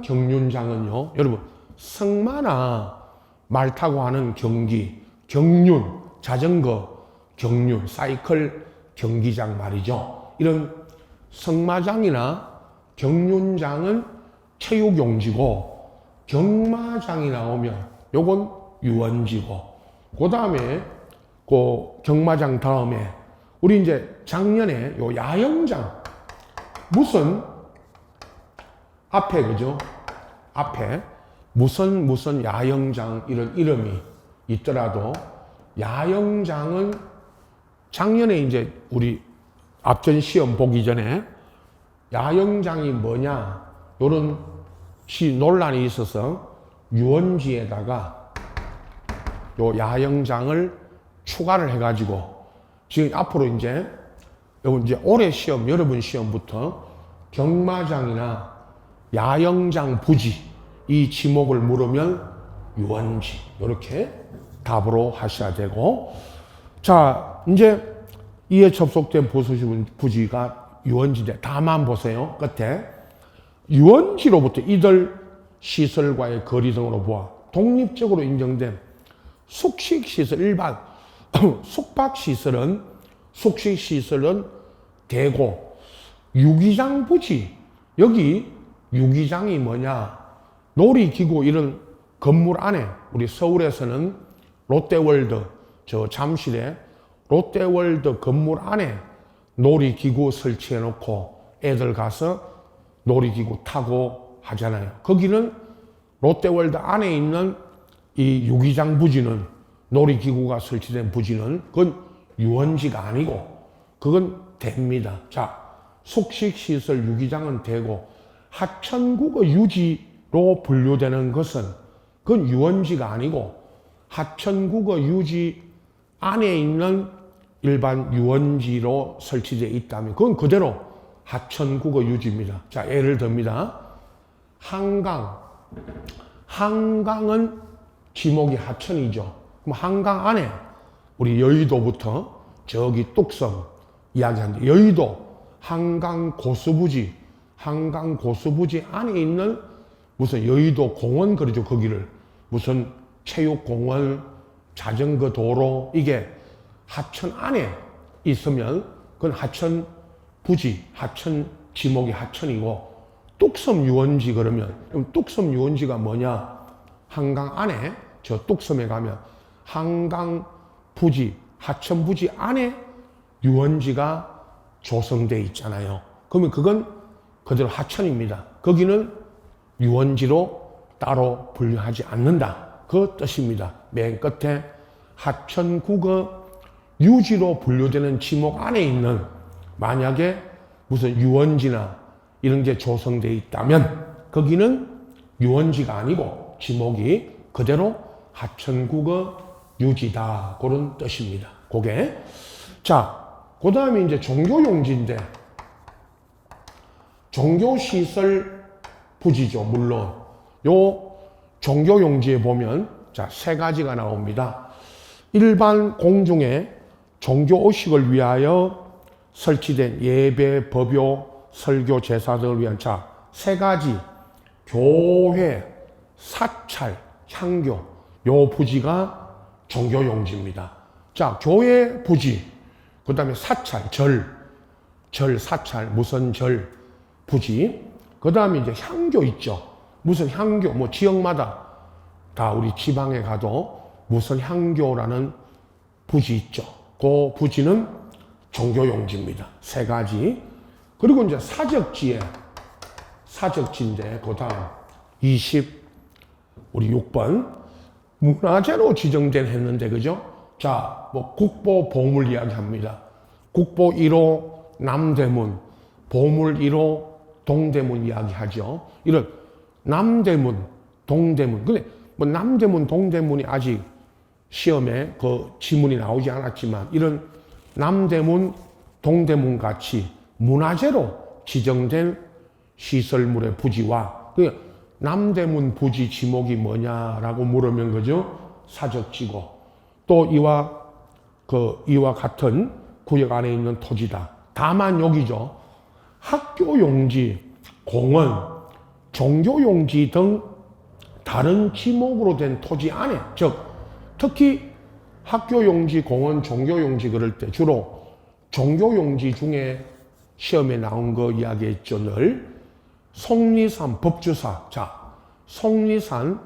Speaker 1: 경륜장은요. 여러분 승마나 말 타고 하는 경기, 경륜, 자전거 경륜, 사이클 경기장 말이죠. 이런 승마장이나 경륜장은 체육용지고 경마장이 나오면 요건 유원지고 그 다음에 그 경마장 다음에 우리 이제 작년에 요 야영장 무슨 앞에 그죠? 앞에 무슨 야영장 이런 이름이 있더라도 야영장은 작년에 이제 우리 앞전 시험 보기 전에 야영장이 뭐냐 요런 논란이 있어서 유원지에다가 요 야영장을 추가를 해가지고 지금 앞으로 이제 올해 시험 여러분 시험부터 경마장이나 야영장 부지 이 지목을 물으면 유원지 이렇게 답으로 하셔야 되고 자 이제 이에 접속된 부지가 유원지인데 다만 보세요. 끝에 유원지로부터 이들 시설과의 거리 등으로 보아 독립적으로 인정된 숙식시설 일반 숙박시설은 되고 유기장 부지 여기 유기장이 뭐냐 놀이기구 이런 건물 안에 우리 서울에서는 롯데월드 저 잠실에 롯데월드 건물 안에 놀이기구 설치해 놓고 애들 가서 놀이기구 타고 하잖아요. 거기는 롯데월드 안에 있는 이 유기장 부지는 놀이기구가 설치된 부지는 그건 유원지가 아니고 그건 됩니다. 자, 숙식시설 유기장은 되고 하천국어 유지로 분류되는 것은 그건 유원지가 아니고 하천국어 유지 안에 있는 일반 유원지로 설치되어 있다면 그건 그대로 하천국어 유지입니다. 자, 예를 듭니다. 한강. 한강은 지목이 하천이죠. 그럼 한강 안에 우리 여의도부터 저기 뚝섬 이야기하는데 여의도 한강 고수부지 안에 있는 무슨 여의도 공원 그러죠. 거기를 무슨 체육공원, 자전거 도로 이게 하천 안에 있으면 그건 하천 부지, 하천 지목이 하천이고 뚝섬 유원지 그러면 그럼 뚝섬 유원지가 뭐냐? 한강 안에 저 뚝섬에 가면 한강 부지, 하천 부지 안에 유원지가 조성돼 있잖아요. 그러면 그건 그대로 하천입니다. 거기는 유원지로 따로 분류하지 않는다. 그 뜻입니다. 맨 끝에 하천국어 유지로 분류되는 지목 안에 있는 만약에 무슨 유원지나 이런 게 조성되어 있다면 거기는 유원지가 아니고 지목이 그대로 하천국어 유지다. 그런 뜻입니다. 그게. 자, 그 다음에 이제 종교용지인데 종교시설 부지죠. 물론. 요 종교용지에 보면 자, 세 가지가 나옵니다. 일반 공중에 종교의식을 위하여 설치된 예배, 법요, 설교, 제사 등을 위한 자, 세 가지 교회, 사찰, 향교 요 부지가 종교용지입니다. 자, 교회 부지, 그 다음에 사찰, 절, 사찰, 무슨 절 부지, 그 다음에 이제 향교 있죠. 무슨 향교, 뭐 지역마다 다 우리 지방에 가도 무슨 향교라는 부지 있죠. 그 부지는 종교용지입니다. 세 가지. 그리고 이제 사적지인데 그 다음 우리 6번 문화재로 지정된 했는데 그죠? 자, 뭐 국보 보물 이야기합니다. 국보 1호 남대문, 보물 1호 동대문 이야기하죠. 이런 남대문, 동대문. 근데 뭐 남대문, 동대문이 아직 시험에 그 지문이 나오지 않았지만 이런 남대문, 동대문 같이 문화재로 지정된 시설물의 부지와 남대문 부지 지목이 뭐냐라고 물으면 그죠? 사적지고 또 이와 같은 구역 안에 있는 토지다. 다만 여기죠. 학교용지, 공원, 종교용지 등 다른 지목으로 된 토지 안에, 즉 특히 학교용지, 공원, 종교용지 그럴 때 주로 종교용지 중에 시험에 나온 거 이야기했죠. 늘 속리산 법주사. 자, 속리산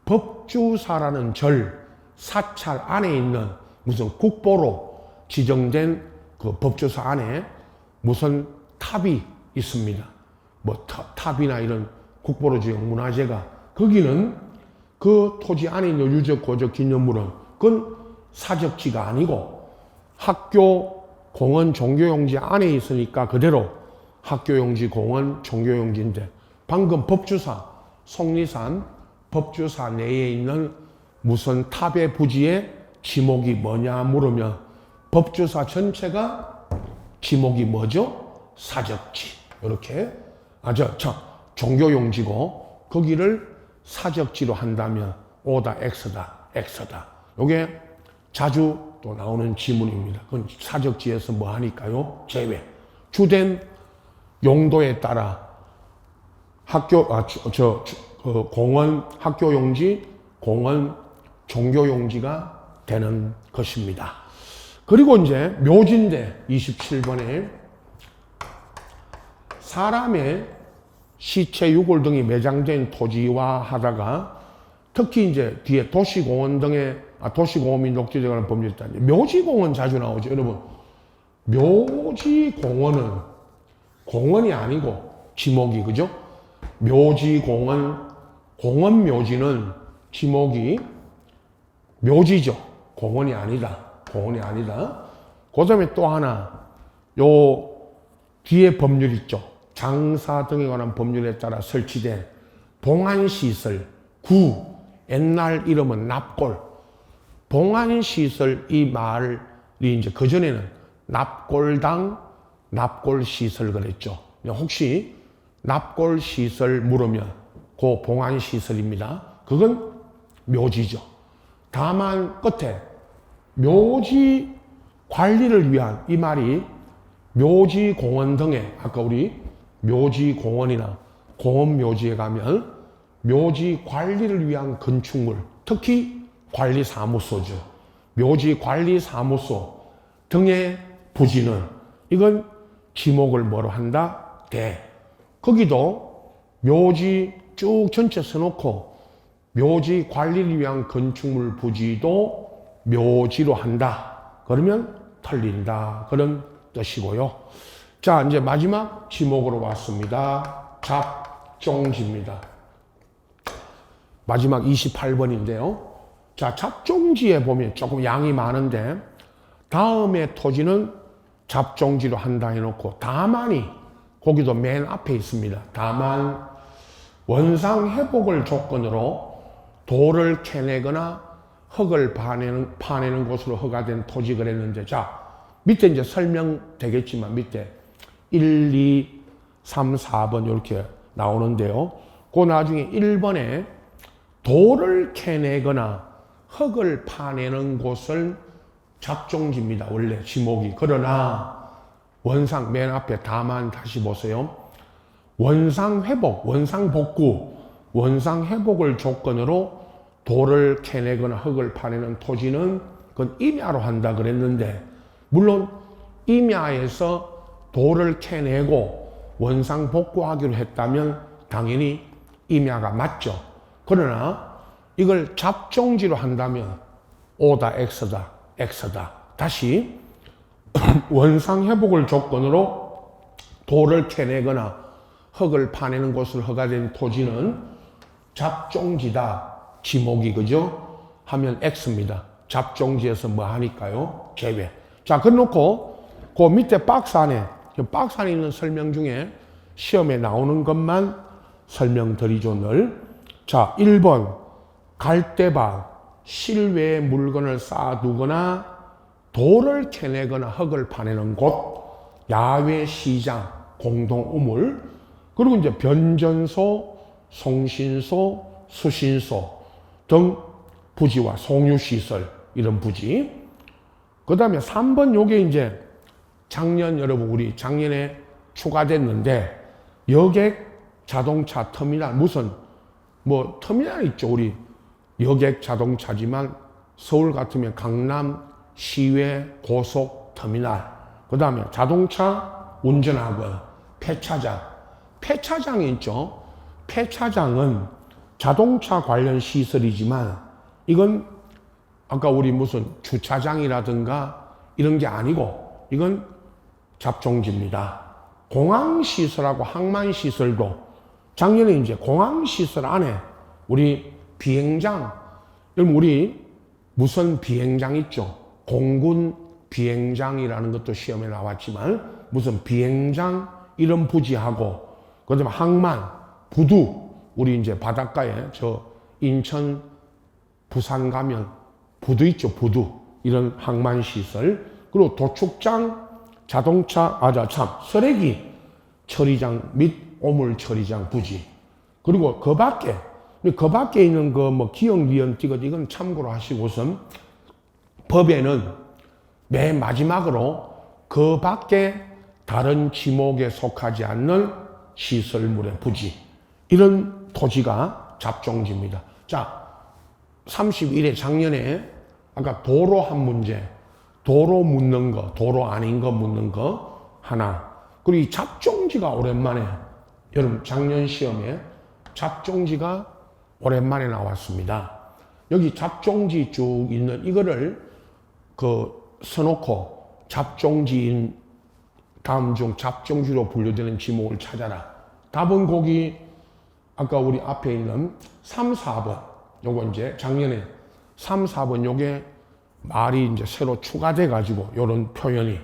Speaker 1: 법주사라는 절, 사찰 안에 있는 무슨 국보로 지정된 그 법주사 안에 무슨 탑이 있습니다. 뭐 탑이나 이런 국보로 지은 문화재가 거기는 그 토지 안에 있는 유적, 고적, 기념물은 그건 사적지가 아니고 학교, 공원, 종교용지 안에 있으니까 그대로 학교용지, 공원, 종교용지인데 방금 법주사, 속리산 법주사 내에 있는 무슨 탑의 부지의 지목이 뭐냐 물으면 법주사 전체가 지목이 뭐죠? 사적지. 이렇게 종교용지고 거기를 사적지로 한다면 O다, X다. 이게 자주 또 나오는 지문입니다. 그건 사적지에서 뭐 하니까요? 제외. 주된 용도에 따라 공원, 학교용지, 공원, 종교용지가 되는 것입니다. 그리고 이제 묘지인데 27번에 사람의 시체, 유골 등이 매장된 토지와 하다가 특히 이제 뒤에 도시공원 등의 도시공원 및 녹지에 관한 법률이 있다. 묘지공원 자주 나오죠. 여러분, 묘지공원은 공원이 아니고 지목이 그죠? 묘지공원, 공원묘지는 지목이 묘지죠. 공원이 아니다. 그 다음에 또 하나, 요 뒤에 법률 있죠. 장사 등에 관한 법률에 따라 설치된 봉안시설, 옛날 이름은 납골. 봉안시설 이 말이 이제 그전에는 납골당, 납골시설 그랬죠. 혹시 납골 시설 물으면 그 봉안 시설입니다. 그건 묘지죠. 다만 끝에 묘지 관리를 위한, 이 말이 묘지 공원 등에, 아까 우리 묘지 공원이나 공원 묘지에 가면 묘지 관리를 위한 건축물, 특히 관리사무소죠. 묘지 관리사무소 등의 부지는 이건 지목을 뭐로 한다? 대. 거기도 묘지 쭉 전체 써놓고 묘지 관리를 위한 건축물 부지도 묘지로 한다. 그러면 털린다. 그런 뜻이고요. 자, 이제 마지막 지목으로 왔습니다. 잡종지입니다. 마지막 28번인데요. 자, 잡종지에 보면 조금 양이 많은데 다음에 토지는 잡종지로 한다 해놓고 다만이 거기도 맨 앞에 있습니다. 다만 원상 회복을 조건으로 돌을 캐내거나 흙을 파내는 곳으로 허가된 토지 그랬는데, 자, 밑에 이제 설명되겠지만 밑에 1, 2, 3, 4번 이렇게 나오는데요. 그 나중에 1번에 돌을 캐내거나 흙을 파내는 곳을 잡종지입니다. 원래 지목이. 그러나 원상 맨 앞에 다만 다시 보세요. 원상 회복, 원상 복구, 원상 회복을 조건으로 돌을 캐내거나 흙을 파내는 토지는 그건 임야로 한다 그랬는데, 물론 임야에서 돌을 캐내고 원상 복구하기로 했다면 당연히 임야가 맞죠. 그러나 이걸 잡종지로 한다면 O다 X다 X다. 다시 원상 회복을 조건으로 돌을 캐내거나 흙을 파내는 곳을 허가된 토지는 잡종지다. 지목이 그죠? 하면 X입니다. 잡종지에서 뭐 하니까요? 제외. 자, 그래놓고 그 밑에 박스 안에 있는 설명 중에 시험에 나오는 것만 설명드리죠, 늘. 자, 1번 갈대밭 실외에 물건을 쌓아두거나 돌을 캐내거나 흙을 파내는 곳, 야외 시장, 공동 우물, 그리고 이제 변전소, 송신소, 수신소 등 부지와 송유시설, 이런 부지. 그 다음에 3번 요게 이제 여러분 우리 작년에 추가됐는데, 여객 자동차 터미널, 무슨 뭐 터미널 있죠. 우리 여객 자동차지만 서울 같으면 강남 시외 고속 터미널, 그 다음에 자동차 운전학원, 폐차장이 있죠. 폐차장은 자동차 관련 시설이지만 이건 아까 우리 무슨 주차장이라든가 이런 게 아니고 이건 잡종지입니다. 공항시설하고 항만시설도 작년에 이제 공항시설 안에 우리 비행장, 여러분 우리 무슨 비행장 있죠? 공군 비행장이라는 것도 시험에 나왔지만 무슨 비행장 이런 부지하고, 그 다음에 항만, 부두, 우리 이제 바닷가에 저 인천, 부산 가면 부두 있죠, 부두. 이런 항만시설. 그리고 도축장, 자동차, 쓰레기 처리장 및 오물 처리장 부지. 그리고 그 밖에 있는 그 뭐 기억, 니은, 띠것 이건 참고로 하시고선 법에는 맨 마지막으로 그 밖에 다른 지목에 속하지 않는 시설물의 부지, 이런 토지가 잡종지입니다. 자, 31회 작년에 아까 도로 한 문제, 도로 묻는 거, 도로 아닌 거 묻는 거 하나, 그리고 이 잡종지가 오랜만에, 여러분 작년 시험에 잡종지가 오랜만에 나왔습니다. 여기 잡종지 쭉 있는 이거를 써놓고 잡종지인 다음 중 잡종지로 분류되는 지목을 찾아라. 답은 거기 아까 우리 앞에 있는 3, 4번. 요거 이제 작년에 3, 4번 요게 말이 이제 새로 추가돼 가지고 요런 표현이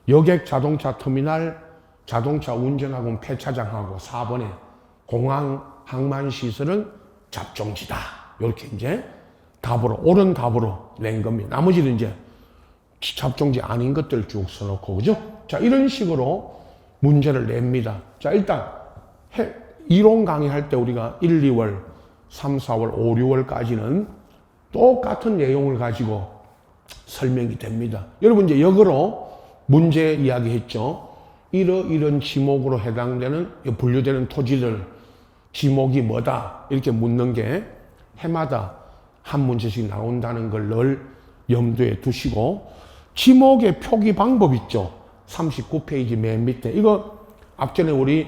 Speaker 1: 여객 자동차 터미널, 자동차 운전학원 폐차장하고 4번에 공항 항만 시설은 잡종지다. 이렇게 이제 답으로, 옳은 답으로 낸 겁니다. 나머지는 이제 잡종지 아닌 것들 쭉 써놓고, 그죠? 자, 이런 식으로 문제를 냅니다. 자, 일단 이론 강의할 때 우리가 1, 2월, 3, 4월, 5, 6월까지는 똑같은 내용을 가지고 설명이 됩니다. 여러분 이제 역으로 문제 이야기했죠. 이런 지목으로 해당되는 분류되는 토지들 지목이 뭐다 이렇게 묻는 게 해마다 한 문제씩 나온다는 걸 늘 염두에 두시고, 지목의 표기 방법 있죠. 39페이지 맨 밑에 이거 앞전에 우리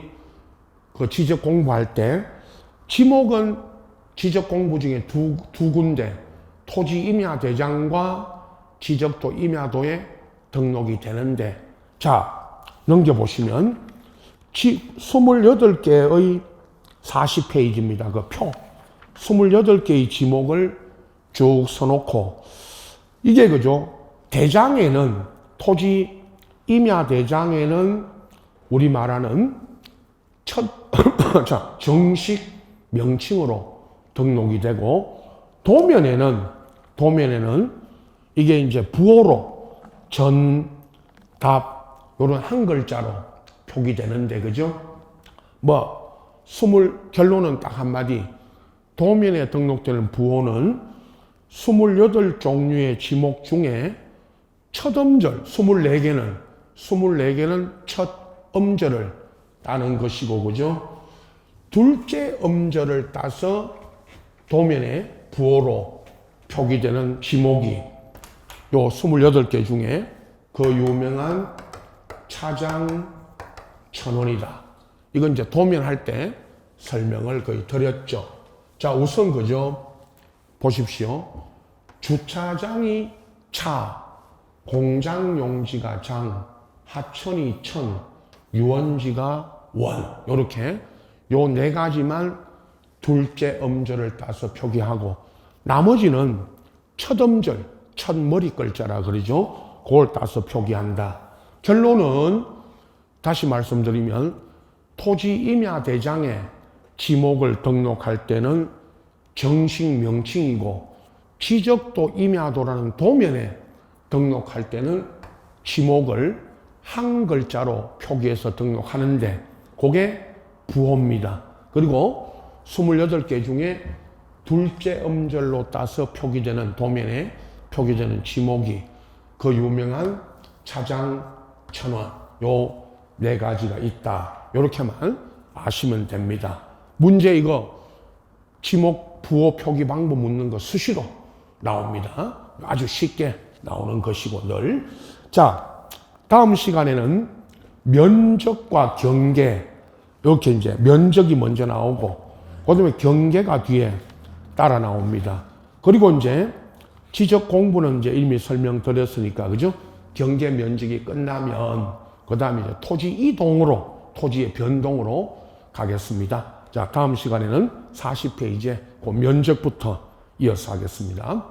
Speaker 1: 그 지적 공부할 때 지목은 지적 공부 중에 두 군데 토지 임야 대장과 지적도 임야도에 등록이 되는데, 자 넘겨보시면 28개의 40페이지입니다. 그 표 28개의 지목을 쭉 써놓고, 이게 그죠, 대장에는 토지 임야 대장에는 우리 말하는 자 정식 명칭으로 등록이 되고, 도면에는 이게 이제 부호로 전, 답 요런 한 글자로 표기되는데, 그죠? 결론은 딱 한마디. 도면에 등록되는 부호는 28종류의 지목 중에 첫 음절 24개는 첫 음절을 따는 것이고, 그죠? 둘째 음절을 따서 도면에 부호로 표기되는 지목이 요 28개 중에 그 유명한 차장천원이다. 이건 이제 도면 할 때 설명을 거의 드렸죠. 자, 우선 그죠? 보십시오. 주차장이 차, 공장용지가 장, 하천이 천, 유원지가 원. 요렇게 요 네 가지만 둘째 음절을 따서 표기하고, 나머지는 첫 음절, 첫 머리 글자라 그러죠. 그걸 따서 표기한다. 결론은 다시 말씀드리면 토지 임야 대장에 지목을 등록할 때는 정식 명칭이고, 지적도 임야도라는 도면에 등록할 때는 지목을 한 글자로 표기해서 등록하는데, 그게 부호입니다. 그리고 28개 중에 둘째 음절로 따서 표기되는, 도면에 표기되는 지목이 그 유명한 차장천원, 요 네 가지가 있다. 요렇게만 아시면 됩니다. 문제 이거 지목 부호 표기 방법 묻는 거 수시로 나옵니다. 아주 쉽게 나오는 것이고 늘. 자, 다음 시간에는 면적과 경계, 이렇게 이제 면적이 먼저 나오고 그다음에 경계가 뒤에 따라 나옵니다. 그리고 이제 지적 공부는 이제 이미 설명드렸으니까, 그죠? 경계 면적이 끝나면 그 다음에 이제 토지 이동으로, 토지의 변동으로 가겠습니다. 자, 다음 시간에는 40페이지에 그 면적부터 이어서 하겠습니다.